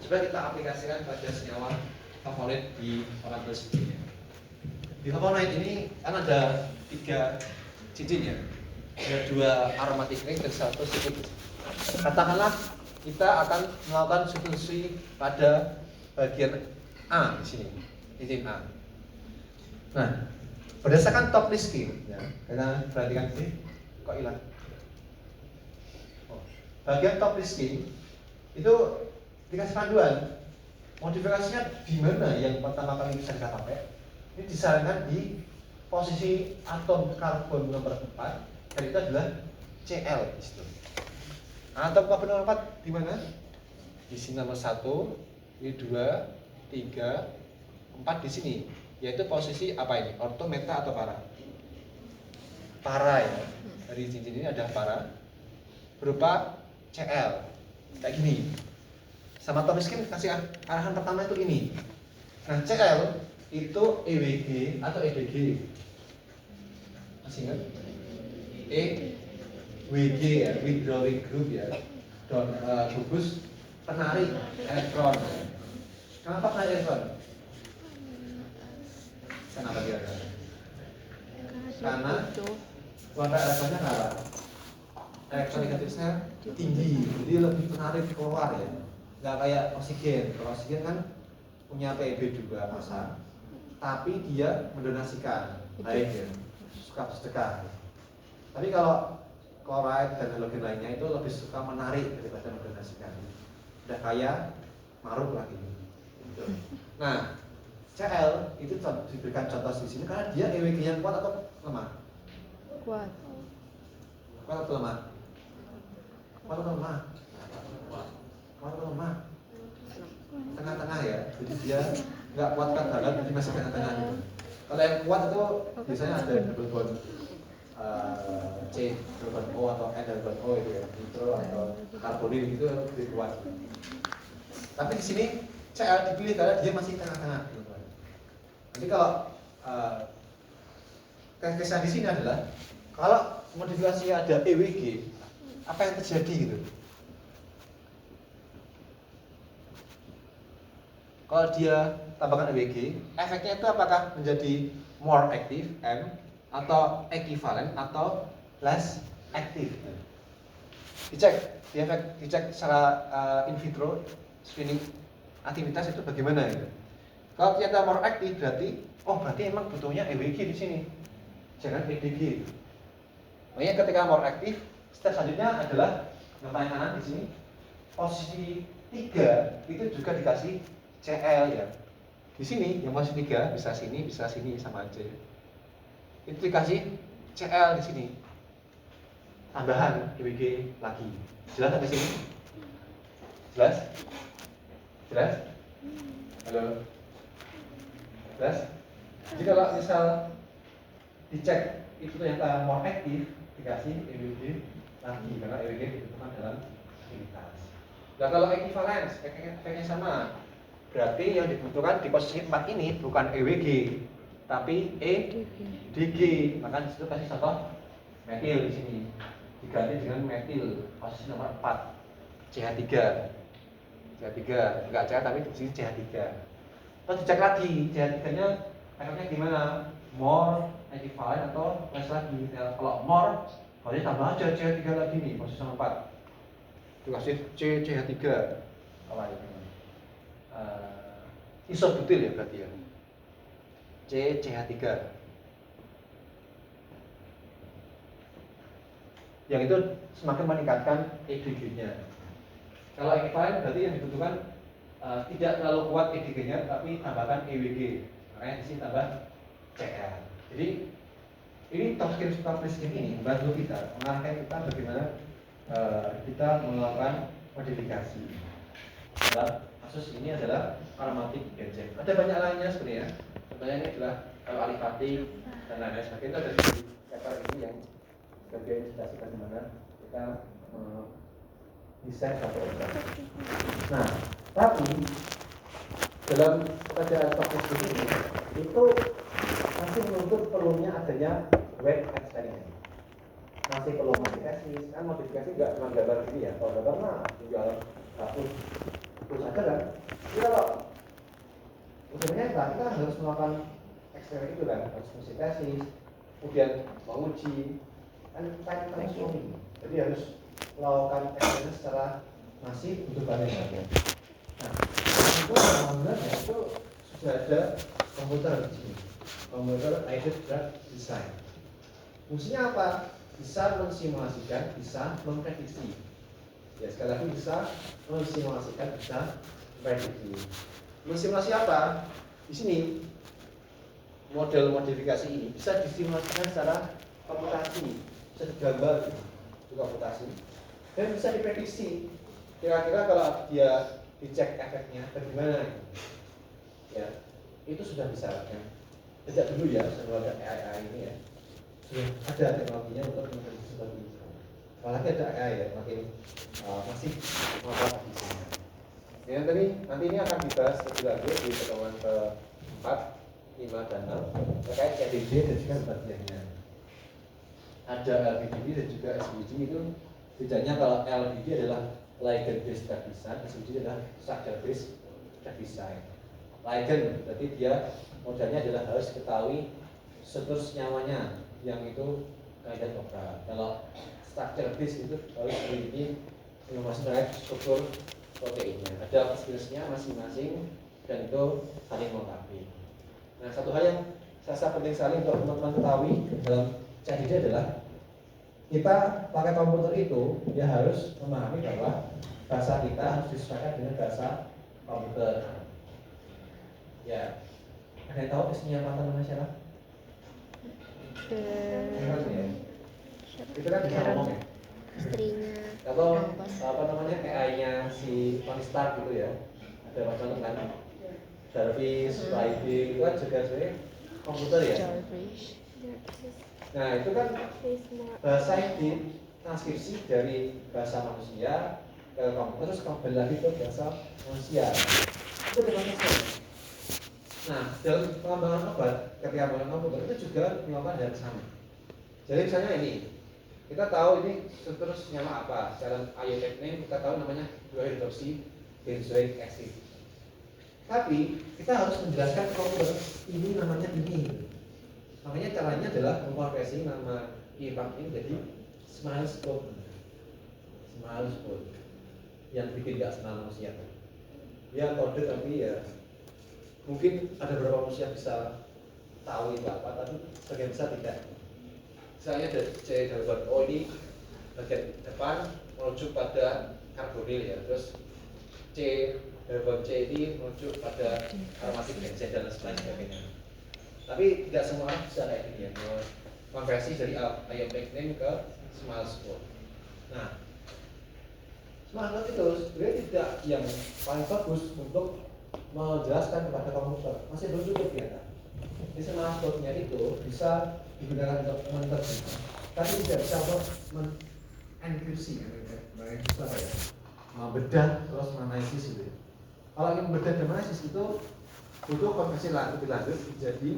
Coba kita aplikasikan pada senyawa favorit di orang tersebut. Di favorit ini kan ada 3 cincin ya, ada 2 aromatik ring dan 1 stick. Katakanlah kita akan melakukan substitusi pada bagian A di sini, cincin A. Nah, berdasarkan top list scheme, ya, kita perhatikan sini, kok hilang. Bagian top list scheme itu dikasih panduan modifikasinya di mana yang pertama kali bisa kita pakai. Ini disarankan di posisi atom karbon nomor 4, dan itu adalah Cl di situ. Atom karbon nomor 4 di mana? Di sini nomor 1, ini 2, 3, 4 di sini. Yaitu posisi apa ini? Orto, meta atau para? Para ya. Dari cincin ini ada para berupa Cl kayak gini. Sama top scheme kasih arahan pertama itu ini. Nah, Cl itu EWG atau EDG. Masih ingat? WG ya, withdrawing group ya, gugus penarik elektron. Kenapa penarik elektron? Kenapa dia? Karena kuantar elektronnya kalah. Elektron negatifnya tinggi, jadi lebih menarik keluar ya. Nggak kayak oksigen. Kalau oksigen kan punya PEB juga massa, tapi dia mendonasikan, baik ya, suka sedekah. Tapi kalau chloride dan halogen lainnya itu lebih suka menarik daripada mendonasikan. Udah kayak maruk lagi. Gitu. Nah, Cl itu diberikan contoh di sini karena dia EWG-nya kuat atau lemah? Kuat. Kuat atau lemah? Kuat atau lemah? Kuat atau lemah? Tengah-tengah ya. Jadi dia nggak kuat banget, jadi masih tengah-tengah gitu. Kalau yang kuat itu biasanya ada double bond C, double bond O atau N double bond O itu ya, nitro atau karbonil itu lebih kuat. Tapi di sini Cl dipilih karena dia masih tengah-tengah. Jadi kalau kesan di sini adalah kalau modifikasi ada EWG, apa yang terjadi gitu? Kalau dia tambahkan EWG, efeknya itu apakah menjadi more active M atau equivalent atau less active? Dicek secara in vitro screening aktivitas itu bagaimana gitu. Kalau ternyata more active berarti emang butuhnya EWG di sini, jangan EDG. Makanya ketika more active, step selanjutnya adalah yang paling kanan di sini posisi 3 itu juga dikasih Cl ya. Di sini yang posisi 3 bisa sini sama aja. Itu dikasih Cl di sini. Tambahan EWG lagi. Jelas sampai sini? Jelas? Jelas? Halo? Jelas? Jadi kalau misal dicek itu ternyata more active, dikasih EWG lagi karena EWG dibutuhkan dalam aktivitas. Nah kalau equivalence, efeknya sama. Berarti yang dibutuhkan di posisi 4 ini bukan EWG, tapi EDG. Maka disitu kasih contoh metil di sini diganti dengan metil posisi nomor 4 CH3. CH3 enggak CH tapi di sini CH3. Terus dicek lagi CH3-nya efeknya gimana? More, equivalent atau less lagi. Nah, kalau more, berarti tambah aja CH3 lagi nih posisi nomor 4. Dikasih CH3 apa ini? Isobutil ya berarti ya. CH3. Yang itu semakin meningkatkan EDG-nya. Kalau equivalent berarti yang dibutuhkan tidak terlalu kuat EDG-nya, tapi tambahkan EWG. Makanya di sini tambah Cl. Jadi ini top skin ini membantu kita mengarahkan kita bagaimana kita melakukan modifikasi. Kasus ini adalah aromatik benzene. Ada banyak lainnya sebenarnya. Contohnya ini adalah alifatik dan lain-lain sebagainya. Itu ada di paper ini yang sebagai ilustrasi bagaimana kita desain satu obat. Nah, tapi dalam pada topik ini itu masih menuntut perlunya adanya wet eksperimen. Masih perlu modifikasi. Kan modifikasi nggak cuma gambar ini ya. Kalau gambar mah tinggal hapus saja kan. Jadi kalau sebenarnya kita harus melakukan eksperimen itu kan, harus modifikasi, kemudian menguji, kan time consuming. Jadi harus melakukan eksperimen secara masif untuk banyak. Nah, itu alhamdulillah itu sudah ada komputer di sini. Komputer aided drug design. Fungsinya apa? Bisa mensimulasikan, bisa memprediksi. Ya sekali lagi bisa mensimulasikan, bisa memprediksi. Mensimulasi apa? Di sini model modifikasi ini bisa disimulasikan secara komputasi, bisa digambar di komputasi, dan bisa diprediksi. Kira-kira kalau dia dicek efeknya bagaimana? Ya, itu sudah bisa kan? Sejak dulu ya, sebelum ada AI ini ya, sudah ada teknologinya untuk memprediksi seperti itu. Apalagi ada AI ya, makin masih melakukan desainnya. Yang tadi nanti ini akan dibahas lebih lanjut di pertemuan ke-4, 5, dan 6 terkait EDG dan juga bagiannya. ada LBDB dan juga SVD. Itu bedanya kalau LBD adalah ligand based drug design, SVD adalah structure based drug design. Ligand berarti dia modalnya adalah harus ketahui struktur senyawanya yang itu kandidat obat. Kalau structure based itu harus memiliki informasi terkait struktur proteinnya. Ada skillsnya masing-masing dan itu saling melengkapi. Nah, satu hal yang saya rasa penting sekali untuk teman-teman ketahui dalam CHDD adalah kita pakai komputer itu dia harus memahami bahwa bahasa kita harus disesuaikan dengan bahasa komputer. Ya, ada yang tahu istrinya mata nama siapa? Ya. Itu kan bisa ngomong ya. Istrinya Atau Bos. apa namanya AI-nya si Tony Stark gitu ya. Ada macam kan Jarvis, Friday itu kan juga sebenarnya komputer ya. Nah itu kan bahasa yang ditranskripsi dari bahasa manusia ke komputer terus kembali lagi ke bahasa manusia. Itu dengan Nah dalam pengembangan obat ketika menggunakan komputer itu juga melakukan hal yang sama. Jadi misalnya ini kita tahu ini struktur senyawa apa. Secara iodine kita tahu namanya hidroksi benzoic acid. Tapi kita harus menjelaskan ke komputer ini namanya ini. Makanya caranya adalah mengkonversi nama IPAM ini jadi Smiles Code. Smiles Code yang bikin gak senang manusia. Ya kode tapi ya mungkin ada beberapa manusia bisa tahu itu apa, tapi sebagian besar tidak. Misalnya dari C dapat O ini bagian depan menuju pada karbonil ya, terus C dapat C ini menuju pada aromatik benzen dan sebagainya. Tapi tidak semua orang bisa kayak gini ya, konversi dari iodine ke Smiles Code. Nah, Smiles Code itu sebenarnya tidak yang paling bagus untuk menjelaskan kepada komputer, masih belum cukup ya. Di Smiles Code-nya itu bisa digunakan untuk menerjemahkan, tapi tidak bisa untuk menenkripsi, membedah terus menganalisis itu. Kalau ingin membedah dan menganalisis itu butuh konversi lebih lanjut menjadi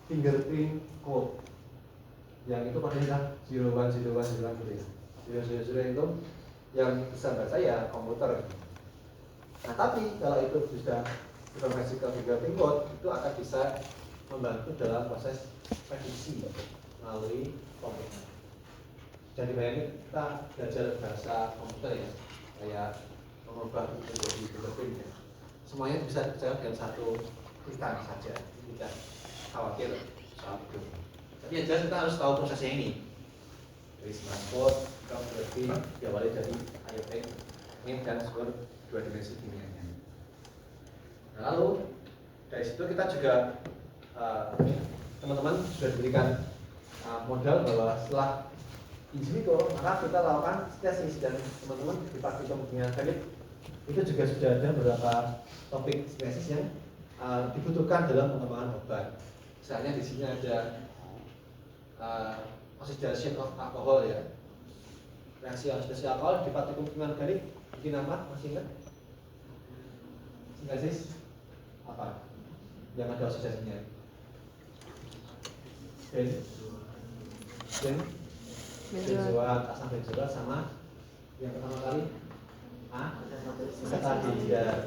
fingerprint code, yang itu kodenya 010101 gitu ya. 000 itu yang bisa baca ya komputer. Nah tapi kalau itu sudah dikonversi ke fingerprint code, itu akan bisa membantu dalam proses prediksi melalui komputer. Jadi bayangin kita belajar bahasa komputer ya, kayak mengubah itu menjadi fingerprint ya. Semuanya bisa dikerjakan dalam satu klikan saja, tidak khawatir soal itu. Tapi yang jelas kita harus tahu prosesnya ini. Dari smart code, fingerprint diawali dari iodine ini dan skor 2 dimensi kimianya. Lalu dari situ kita juga teman-teman sudah diberikan modal bahwa setelah in vivo maka kita lakukan tesis, dan teman-teman di praktikum kimia organik itu juga sudah ada beberapa topik tesis yang dibutuhkan dalam pengembangan obat. Misalnya di sini ada oxidation of alcohol ya, reaksi oksidasi alkohol di praktikum kimia organik bikin nama masih ingat? Sintesis apa yang ada oksidasinya? Benzoat, asam benzoat sama yang pertama kali ketadia,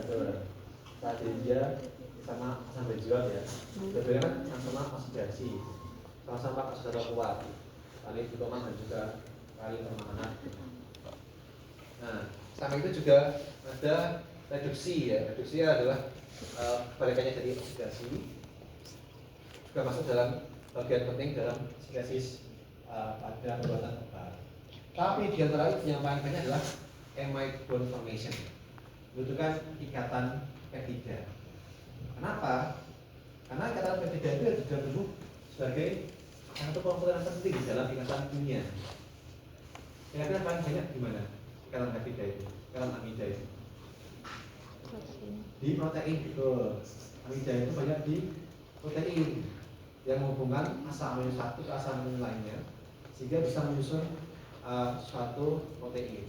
ketadia sama asam benzoat ya. Keduanya kan sama oksidasi, sama-sama oksidasi kuat, kali bitumen dan juga kali permanganat. Nah, sama itu juga ada reduksi ya. Reduksi adalah kebalikannya dari oksidasi, juga masuk dalam bagian penting dalam sintesis pada pembuatan obat. Tapi di antara itu yang paling banyak adalah amide bond formation, membutuhkan ikatan peptida. Kenapa? Karena ikatan peptida itu sudah dulu sebagai satu komponen penting di dalam ikatan kimia. Kira-kira paling banyak di mana ikatan peptida itu, ikatan amida itu? Di protein itu. Amida itu banyak di protein yang menghubungkan asam amino satu ke asam amino lainnya, sehingga bisa menyusun suatu protein.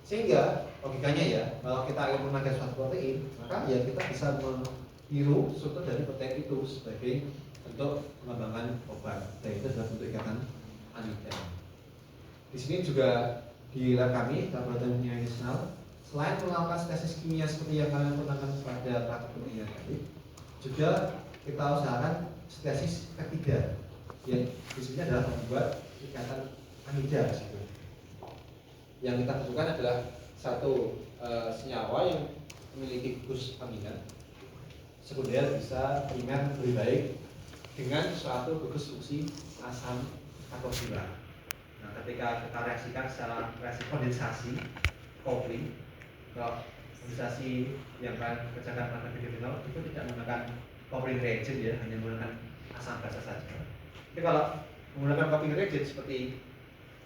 Sehingga logikanya ya, kalau kita ingin menangkap suatu protein, maka ya kita bisa meniru struktur dari protein itu sebagai bentuk pengembangan obat. Dan itu adalah bentuk ikatan amida. Di sini juga di lab kami, Laboratorium Kimia Nasional, selain melakukan sintesis kimia seperti yang kalian pernah pada praktikum ini tadi, juga kita usahakan sintesis ketiga, yang di sini adalah membuat ikatan amida. Yang kita butuhkan adalah satu senyawa yang memiliki gugus amina, sekunder bisa, primer lebih baik, dengan suatu gugus fungsi asam karboksila. Nah, ketika kita reaksikan secara reaksi kondensasi, coupling, kalau kondensasi yang kalian kerjakan pada video final itu tidak menggunakan coupling reagent ya, hanya menggunakan asam basa saja. Tapi kalau menggunakan coupling reagent seperti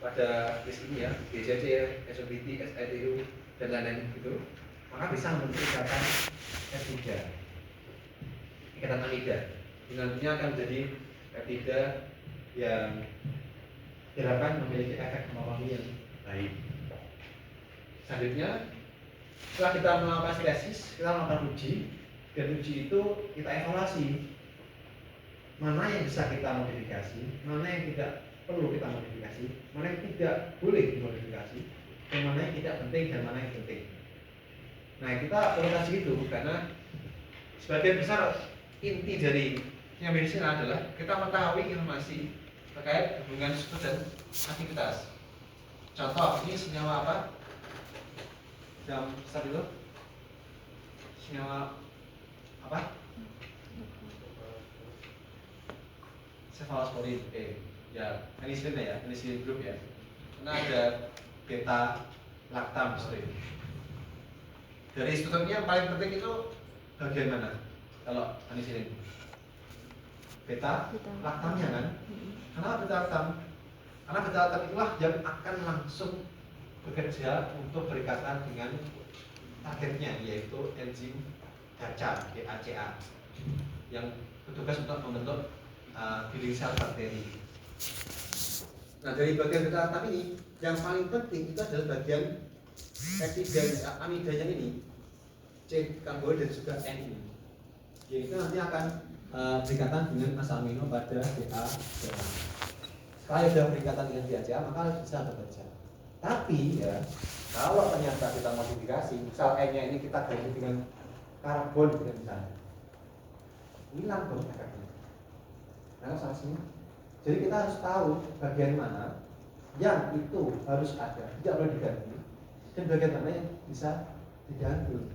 pada list ini ya, BCC, SOBT, SITU, dan lain-lain itu, maka bisa membentuk ikatan peptida, ikatan amida. Nantinya akan menjadi peptida yang diharapkan memiliki efek homeopati yang baik. Selanjutnya, setelah kita melakukan sintesis, kita melakukan uji, dan uji itu kita evaluasi mana yang bisa kita modifikasi, mana yang tidak perlu kita modifikasi, mana yang tidak boleh dimodifikasi, dan mana yang tidak penting dan mana yang penting. Nah, kita perlu kaji itu karena sebagian besar inti dari kimia medicine adalah kita mengetahui informasi terkait hubungan struktur dan aktivitas. Contoh, ini senyawa apa? Yang besar itu senyawa apa? Cefalosporin. Ya, penicillin ya, penicillin group ya. Karena ada beta lactam string. Dari strukturnya yang paling penting itu bagian mana? Kalau penicillin? Beta lactamnya kan? Kenapa beta lactam? Karena beta lactam itulah yang akan langsung bekerja untuk berikatan dengan targetnya, yaitu enzim DACA, DACA, yang bertugas untuk membentuk killing cell bakteri. Nah, dari bagian beta lactam ini, yang paling penting itu adalah bagian peptida amidanya ini, C karbohidrat dan juga N ini. Yaitu nanti akan berikatan dengan asam amino pada DA. Sekali sudah berikatan dengan DACA, maka bisa bekerja. Tapi ya, kalau ternyata kita modifikasi, misal N-nya ini kita ganti dengan karbon misalnya, hilang dong efeknya. Nah, salah sini. Jadi kita harus tahu bagian mana yang itu harus ada, tidak boleh diganti, dan bagian mana yang bisa diganti.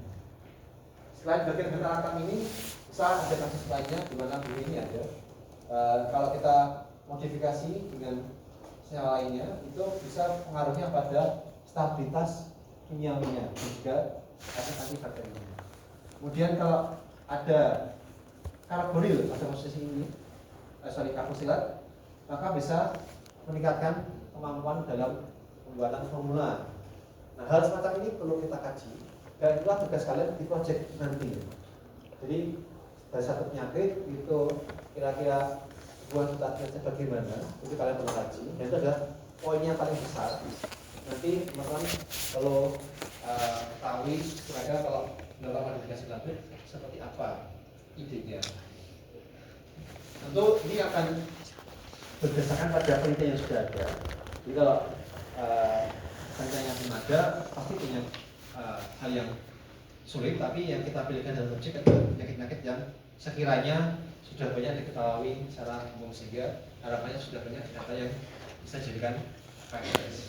Selain bagian beta lactam ini, bisa ada kasus lainnya di mana begini ada. Kalau kita modifikasi dengan senyawa lainnya, itu bisa pengaruhnya pada stabilitas kimiawinya dan juga efek antibakterinya. Kemudian kalau ada karboril pada posisi ini, karboksilat, maka bisa meningkatkan kemampuan dalam pembuatan formula. Nah, hal semacam ini perlu kita kaji, dan itulah tugas kalian di project nanti. Jadi dari satu penyakit itu kira-kira hubungan stabilitasnya bagaimana, itu kalian perlu kaji, dan itu adalah poinnya paling besar. Nanti teman-teman kalau ketahui kira-kira kalau melakukan modifikasi lanjut seperti apa idenya. Tentu ini akan berdasarkan pada penelitian yang sudah ada. Jadi kalau penelitian yang belum ada pasti punya hal yang sulit, tapi yang kita pilihkan dalam objek adalah penyakit-penyakit yang sekiranya sudah banyak diketahui secara umum, sehingga harapannya sudah banyak data yang bisa dijadikan referensi.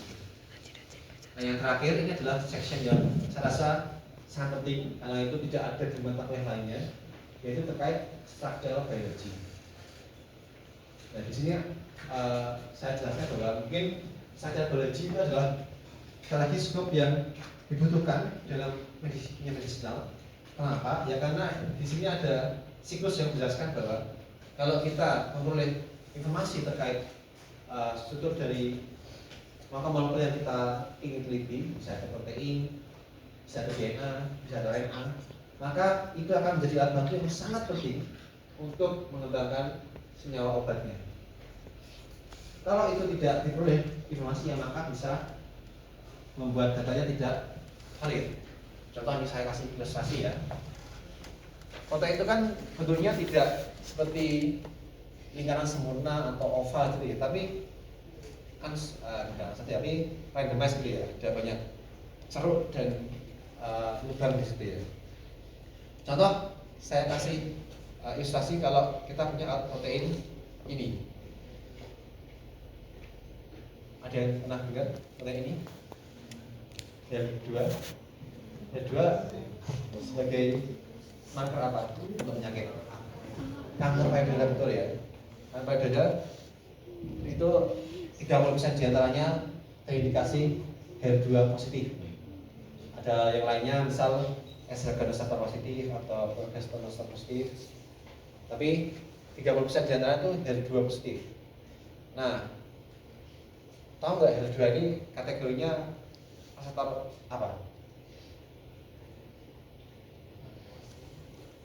Nah, yang terakhir ini adalah section yang saya rasa sangat penting karena itu tidak ada di mata kuliah lainnya, yaitu terkait structural biology. Nah, di sini saya jelaskan bahwa mungkin structural biology itu adalah sekali lagi skop yang dibutuhkan dalam kimia medisinal. Kenapa? Ya karena di sini ada siklus yang menjelaskan bahwa kalau kita memperoleh informasi terkait struktur dari molekul yang kita ingin teliti, bisa ada protein, bisa ada DNA, bisa ada RNA, maka itu akan menjadi alat bantu yang sangat penting untuk mengembangkan senyawa obatnya. Kalau itu tidak diperoleh informasinya, maka bisa membuat datanya tidak valid. Contoh ini saya kasih ilustrasi ya. Protein itu kan bentuknya tidak seperti lingkaran sempurna atau oval gitu ya, tapi tapi randomize gitu ya, ada banyak ceruk dan lubang di situ ya. Contoh saya kasih ilustrasi kalau kita punya alat protein ini. Ada yang pernah dengar protein ini? HER2 sebagai marker apa untuk penyakit kanker payudara, betul ya. Kanker payudara itu 30% diantaranya terindikasi HER2 positif. Ada yang lainnya misal estrogen reseptor positif atau progesteron reseptor positif, tapi 30% diantara itu HER2 positif. Nah, tahu nggak HER2 ini kategorinya reseptor apa?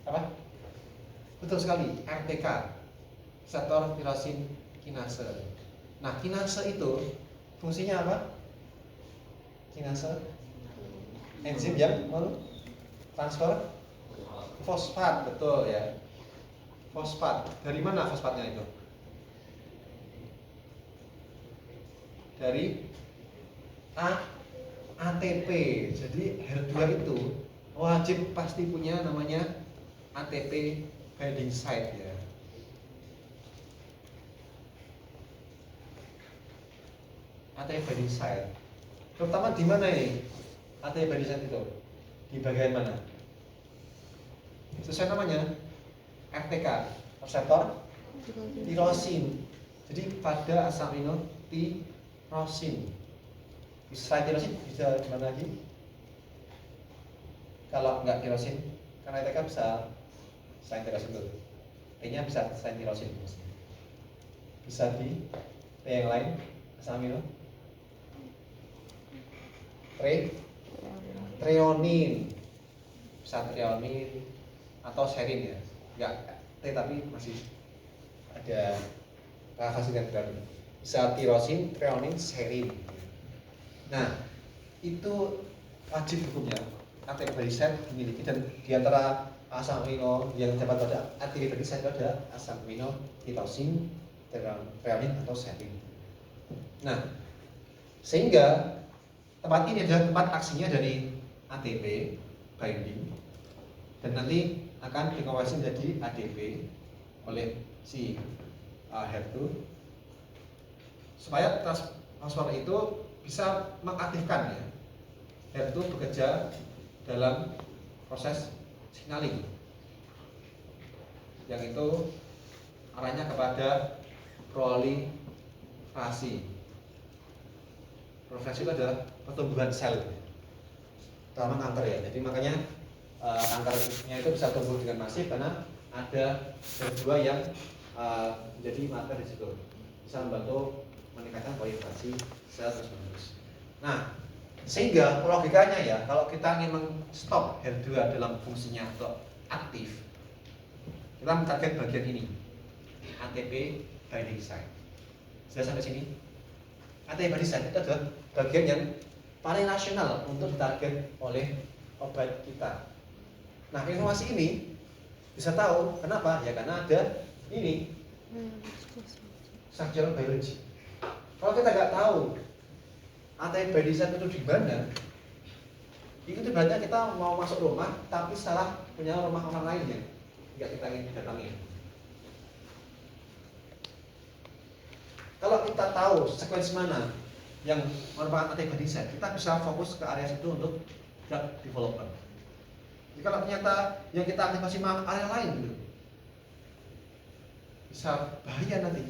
Apa? Betul sekali, RTK, reseptor tirosin kinase. Nah, kinase itu fungsinya apa? Kinase enzim yang transfer fosfat, betul ya. Fosfat. Dari mana fosfatnya itu? Dari ATP. Jadi HER2 itu wajib pasti punya namanya ATP binding site ya. ATP binding site. Terutama di mana ini? ATP binding site itu di bagian mana? Sesuai namanya RTK, reseptor tirosin. Jadi pada asam amino tirosin. Selain tirosin bisa di mana lagi? Kalau nggak tirosin, karena RTK bisa selain tirosin dulu. T-nya bisa selain tirosin. Bisa di T yang lain asam amino treonin, bisa treonin atau serin ya, enggak T tapi masih ada fasilitas yang baru, bisa tirosin, treonin, serin. Nah, itu wajib hukumnya ATP binding site dimiliki, dan diantara asam amino yang dapat pada ATP binding site ada asam amino tirosin, treonin atau serin. Nah, sehingga tempat ini adalah tempat aksinya dari ATP binding, dan nanti akan dikonversi menjadi ADP oleh si HER2 supaya transfer itu bisa mengaktifkan ya HER2 bekerja dalam proses signaling yang itu arahnya kepada proliferasi. Proliferasi itu adalah pertumbuhan sel, terutama kanker ya. Jadi makanya kankernya itu bisa tumbuh dengan masif karena ada HER2 yang menjadi marker di situ, bisa membantu meningkatkan proliferasi sel terus-menerus. Nah, sehingga logikanya ya, kalau kita ingin men-stop HER2 dalam fungsinya atau aktif, kita mentarget bagian ini, ATP binding site. Sudah sampai sini? ATP binding site itu adalah bagian yang paling rasional untuk ditarget oleh obat kita. Nah, informasi ini bisa tahu kenapa? Ya karena ada ini structural biology. Kalau kita nggak tahu ATP binding site itu di mana, itu berarti kita mau masuk rumah tapi salah punya rumah orang lain ya, nggak kita ingin datangi. Kalau kita tahu sekuensi mana yang merupakan ATP binding site, kita bisa fokus ke area situ untuk drug development. Jadi kalau ternyata yang kita aktifasi malah area lain gitu, bisa bahaya nanti.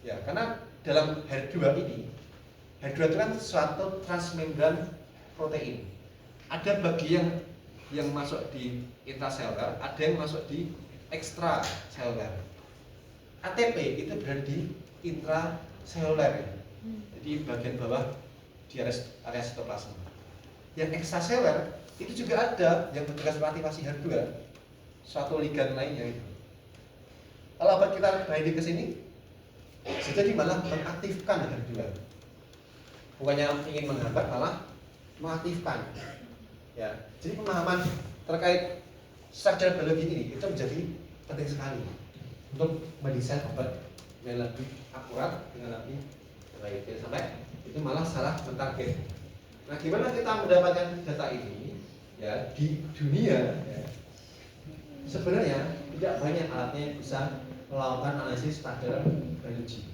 Ya, karena dalam HER2 ini, HER2 itu kan suatu transmembran protein. Ada bagian yang masuk di intraseluler, ada yang masuk di ekstraseluler. ATP itu berada di intraseluler, jadi bagian bawah di area sitoplasma. Yang ekstraseluler itu juga ada yang bertugas mengaktifasi HER2, suatu ligan lainnya itu. Kalau obat kita binding ke sini, jadi malah mengaktifkan HER2. Bukannya ingin menghambat, malah mengaktifkan. Ya, jadi pemahaman terkait structural biologi ini itu menjadi penting sekali untuk mendesain obat yang lebih akurat dengan lebih Baik, jangan sampai itu malah salah mentarget. Nah, gimana kita mendapatkan data ini? Ya, di dunia ya, sebenarnya tidak banyak alatnya yang bisa melakukan analisis kadar biologi.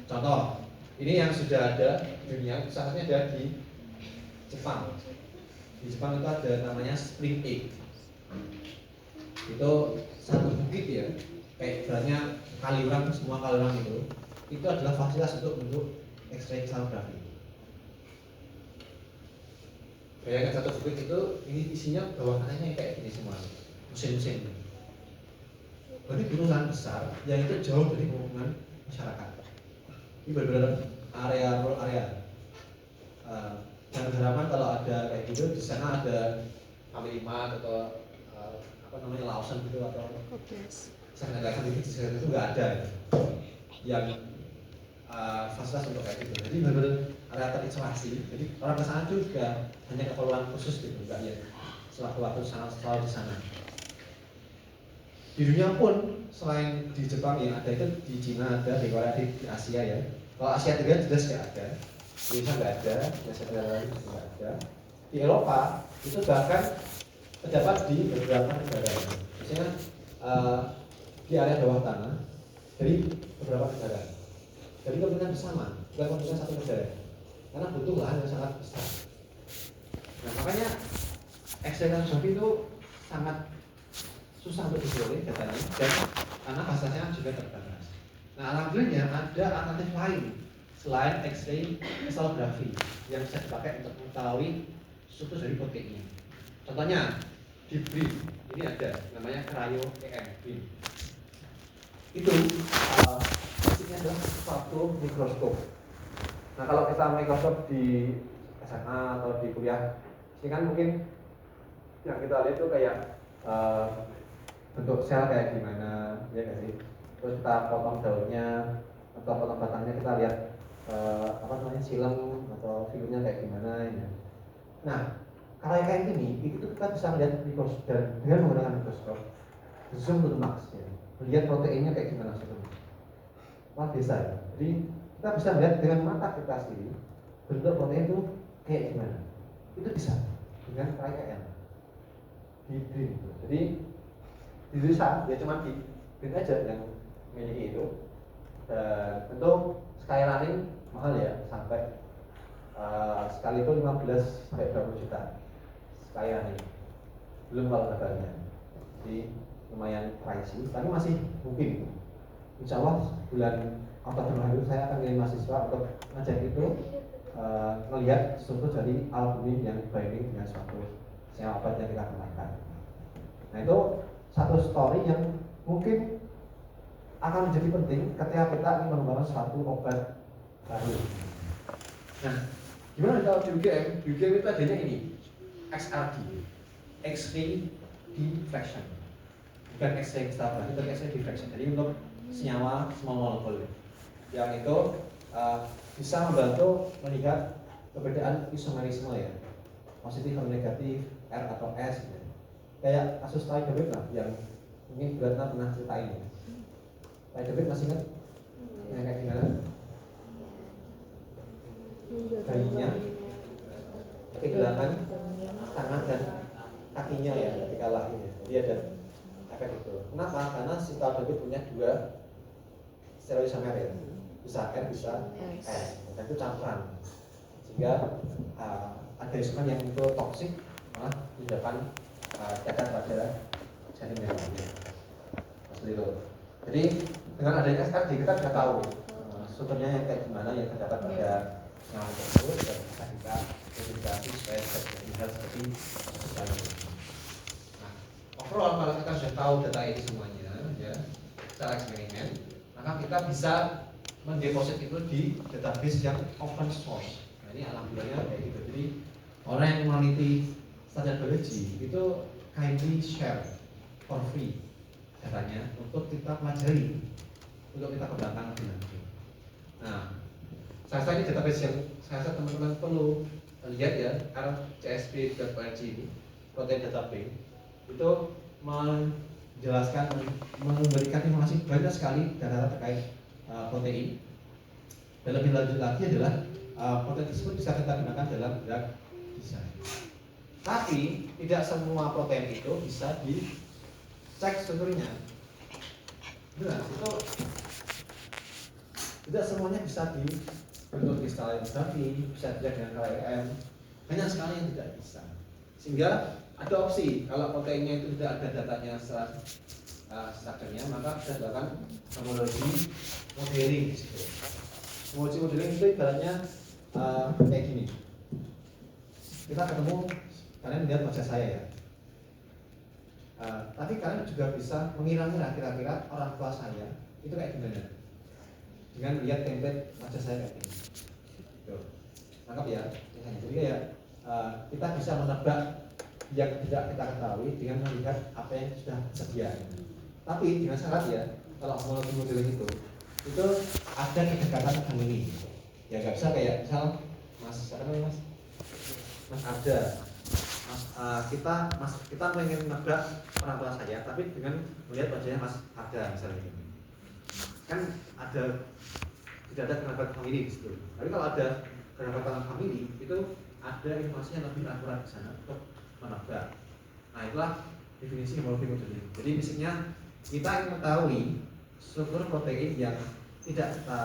Contoh, ini yang sudah ada di dunia, misalnya ada di Jepang. Di Jepang itu ada namanya Spring Lake. Itu satu bukit ya, kayak ibaratnya Kaliurang, semua Kaliurang itu adalah fasilitas untuk X-ray sonografi. Bayangkan satu bukit itu, ini isinya bawah tanahnya kayak gini semua, mesin-mesin. Berarti perusahaan besar yang itu jauh dari pemukiman masyarakat. Ini benar-benar area rural area. Dan harapan kalau ada kayak gitu di sana ada Kami 5 atau apa namanya Lawson gitu atau saya negara di sana itu nggak ada yang fasilitas untuk kayak gitu. Jadi benar-benar area terisolasi. Jadi orang ke sana juga hanya keperluan khusus gitu, nggak ya sewaktu-waktu selalu di sana. Di dunia pun selain di Jepang ya ada, itu di Cina ada, di Korea, di Asia ya. Kalau Asia Tenggara jelas nggak ada, di Indonesia nggak ada, di Asia Tenggara nggak ada. Di Eropa itu bahkan terdapat di beberapa negara. Misalnya di area bawah tanah dari beberapa negara. Jadi kepentingan bersama, bukan kepentingan satu negara. Karena butuh lahan yang sangat besar. Nah makanya ekstensi itu sangat susah untuk diperoleh datanya dan karena hasilnya juga terbatas. Nah alhamdulillahnya ada alternatif lain selain X-ray crystallography yang bisa dipakai untuk mengetahui struktur dari proteinnya. Contohnya di BRIN ini ada namanya cryo-EM BRIN. Itu basicnya adalah suatu mikroskop. Nah kalau kita mikroskop di SMA atau di kuliah ini kan mungkin yang kita lihat itu kayak bentuk sel kayak gimana, ya nggak sih? Terus kita potong daunnya atau potong batangnya, kita lihat apa namanya silem atau figurnya kayak gimana ya. Nah kalau kayak gini itu kita bisa melihat mikroskop dan dengan menggunakan mikroskop zoom to the max ya, melihat proteinnya kayak gimana sebetulnya. Wah bisa ya. Jadi kita bisa melihat dengan mata kita sendiri bentuk protein itu kayak gimana. Itu bisa dengan KIKM di BRIN. Jadi di Indonesia ya cuma di BRIN aja yang memiliki itu. Dan tentu sekali running mahal ya, sampai sekali itu 15 sampai 20 juta sekali running. Belum kalau lebarnya. Jadi lumayan pricey, tapi masih mungkin. Insya Allah bulan Oktober lalu saya akan ngirim mahasiswa untuk ngajak itu melihat struktur dari albumin yang binding dengan suatu sel obat yang kita kembangkan. Nah itu satu story yang mungkin akan menjadi penting ketika kita ingin mengembangkan suatu obat baru. Nah, gimana kalau di UGM? Di UGM itu adanya ini XRD, X-ray diffraction, bukan X-ray crystallography, tapi X-ray diffraction. Jadi untuk senyawa small molecule yang itu bisa membantu melihat perbedaan isomerisme ya, positif atau negatif, R atau S gitu. Kayak kasus thalidomid lah yang mungkin Beratna pernah ceritain ya. Thalidomid masih ingat yang kayak gimana? Bayinya kehilangan tangan dan kakinya ya ketika lahir. Jadi ada efek itu. Kenapa? Karena si thalidomid punya dua stereoisomer ya, bisa R bisa S, dan itu campuran sehingga ada isomer yang itu toksik malah menyebabkan cacat pada janin membrana seperti itu. Jadi dengan adanya SRD kita sudah tahu strukturnya yang kayak gimana yang terdapat pada senyawa tersebut dan bisa kita identifikasi supaya bisa dilihat seperti itu. Nah, overall kalau kita sudah tahu data ini semuanya ya secara eksperimen, maka kita bisa mendeposit itu di database yang open source. Nah ini alhamdulillahnya kayak gitu. Jadi orang yang meneliti standar biologi itu kindly share for free datanya untuk kita pelajari, untuk kita kembangkan lebih lanjut. Nah, saya rasa ini database yang saya rasa teman-teman perlu lihat ya, rcsp.org ini, protein database itu menjelaskan, memberikan informasi banyak sekali data terkait protein Dan lebih lanjut lagi adalah protein tersebut bisa kita gunakan dalam drug design. Tapi tidak semua protein itu bisa dicek strukturnya. Benar, itu tidak semuanya bisa dibentuk kristalografi, bisa dilihat dengan KLM. Banyak sekali yang tidak bisa. Sehingga ada opsi kalau proteinnya itu tidak ada datanya strukturnya, maka bisa dilakukan homologi modeling. Homologi modeling itu ibaratnya kayak gini. Kita ketemu, kalian lihat wajah saya ya. Tapi kalian juga bisa mengira-ngira kira-kira orang tua saya itu kayak gimana dengan lihat template wajah saya kayak gini. Tuh, tangkap ya. Jadi ya kita bisa menebak yang tidak kita ketahui dengan melihat apa yang sudah tersedia. Tapi dengan syarat ya, kalau homologi modeling itu ada kedekatan family. Ya nggak bisa kayak misal Mas Arda. Kita pengen menebak orang tua saya, tapi dengan melihat wajahnya Mas Arda misalnya ini. Kan tidak ada kedekatan family di situ. Tapi kalau ada kedekatan family itu ada informasi yang lebih akurat di sana untuk menebak. Nah itulah definisi homologi modeling. Jadi misalnya kita ingin mengetahui struktur protein yang tidak kita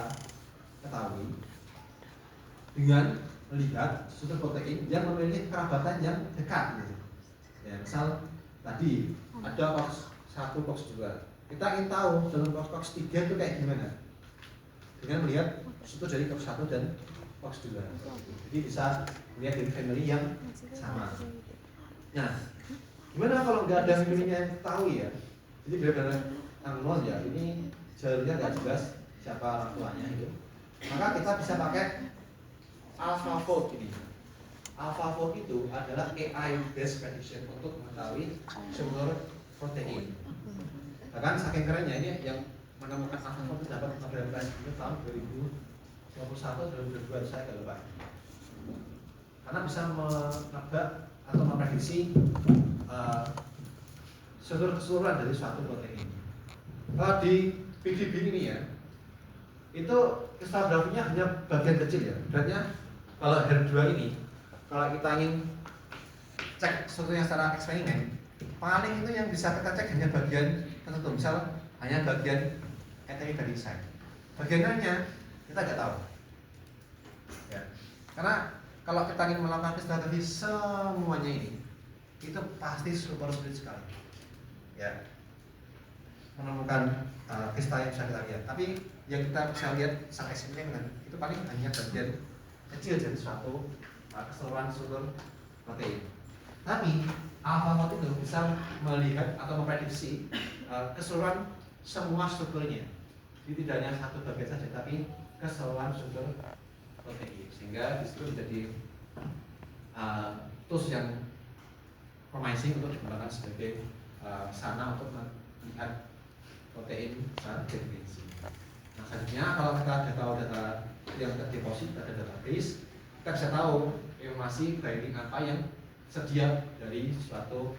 ketahui dengan melihat struktur protein yang memiliki kerabatan yang dekat. Ya, misal tadi ada COX 1, COX 2. Kita ingin tahu dalam COX 3 itu kayak gimana dengan melihat struktur dari COX 1 dan COX 2. Jadi bisa melihat dari family yang sama. Nah, gimana kalau nggak ada family yang tahu ya? Jadi benar-benar unknown ya, ini jalurnya nggak jelas siapa orang tuanya itu. Maka kita bisa pakai AlphaFold ini. AlphaFold itu adalah AI based prediction untuk mengetahui struktur protein. Bahkan saking kerennya ini yang menemukan AlphaFold itu dapat Nobel Prize itu tahun 2021 2022 saya nggak lupa. Karena bisa menebak atau memprediksi struktur keseluruhan dari suatu protein. Kalau di PDB ini ya, itu kristalografinya hanya bagian kecil ya. Beratnya kalau HER2 ini, kalau kita ingin cek strukturnya secara eksperimen, paling itu yang bisa kita cek hanya bagian tertentu. Misal hanya bagian eteri dari site. Bagian lainnya kita nggak tahu. Ya. Karena kalau kita ingin melakukan kristalografi semuanya ini, itu pasti super sulit sekali. Ya, menemukan kristal yang bisa kita lihat. Tapi yang kita bisa lihat secara eksperimen itu paling hanya bagian kecil dari suatu keseluruhan struktur protein. Tapi AlphaFold itu bisa melihat atau memprediksi keseluruhan semua strukturnya. Jadi tidak hanya satu bagian saja, tapi keseluruhan struktur protein. Sehingga disitu menjadi tools yang promising untuk digunakan sebagai sana untuk melihat protein secara definisi. Nah selanjutnya kalau kita ada tahu data yang terdeposit ada database, kita bisa tahu informasi binding apa yang sedia dari suatu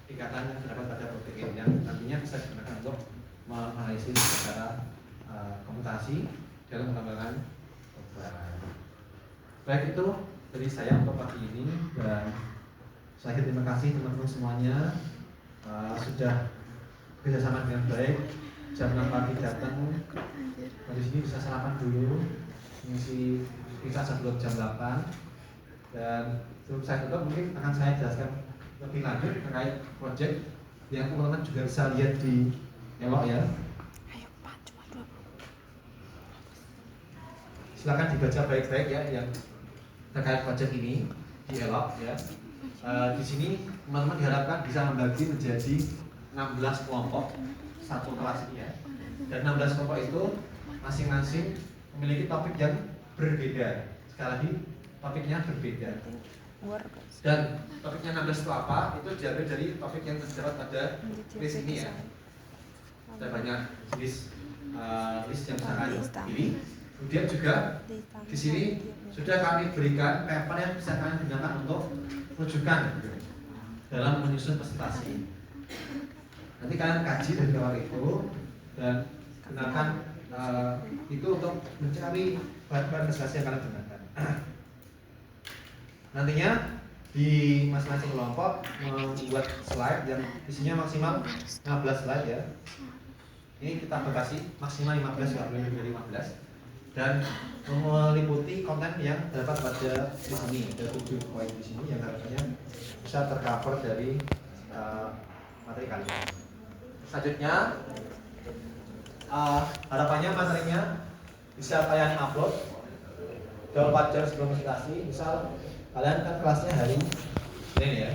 ikatan yang terdapat pada protein yang nantinya bisa digunakan untuk menganalisis secara komputasi dalam pengembangan obat. Baik, itu dari saya untuk pagi ini, dan saya terima kasih teman-teman semuanya sudah bekerjasama dengan baik. Jam 6 pagi datang dari sini bisa sarapan dulu, mengisi kita sebelum jam 8. Dan sebelum saya tutup mungkin akan saya jelaskan lebih lanjut terkait project yang teman-teman juga bisa lihat di Elok ya. Silakan dibaca baik-baik ya yang terkait project ini di Elok ya. Di sini teman-teman diharapkan bisa membagi menjadi 16 kelompok satu kelas ini ya. Dan 16 kelompok itu masing-masing memiliki topik yang berbeda. Sekali lagi topiknya berbeda. Dan topiknya 16 itu apa? Itu diambil dari topik yang terdapat pada list ini ya. Ada banyak list yang sangat pilih. Kemudian juga di sini sudah kami berikan paper yang bisa kalian gunakan untuk rujukan dalam menyusun presentasi. Nanti kalian kaji dari awal itu dan gunakan itu untuk mencari bahan presentasi yang kalian gunakan. Nantinya di masing-masing kelompok membuat slide yang isinya maksimal 15 slide ya. Ini kita batasi maksimal 15, nggak boleh lebih dari 15, dan meliputi konten yang dapat pada di sini. Ada 7 poin di sini yang harusnya bisa tercover dari materi kalian. Selanjutnya harapannya materinya bisa kalian upload 24 jam sebelum presentasi. Misal kalian kan kelasnya hari Senin ya,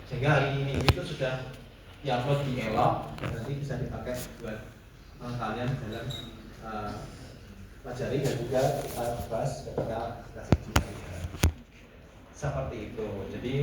sehingga hari Minggu itu sudah diupload di Elok, nanti bisa dipakai buat kalian dalam pelajari dan juga kita bahas ketika presentasi juga. Seperti itu. Jadi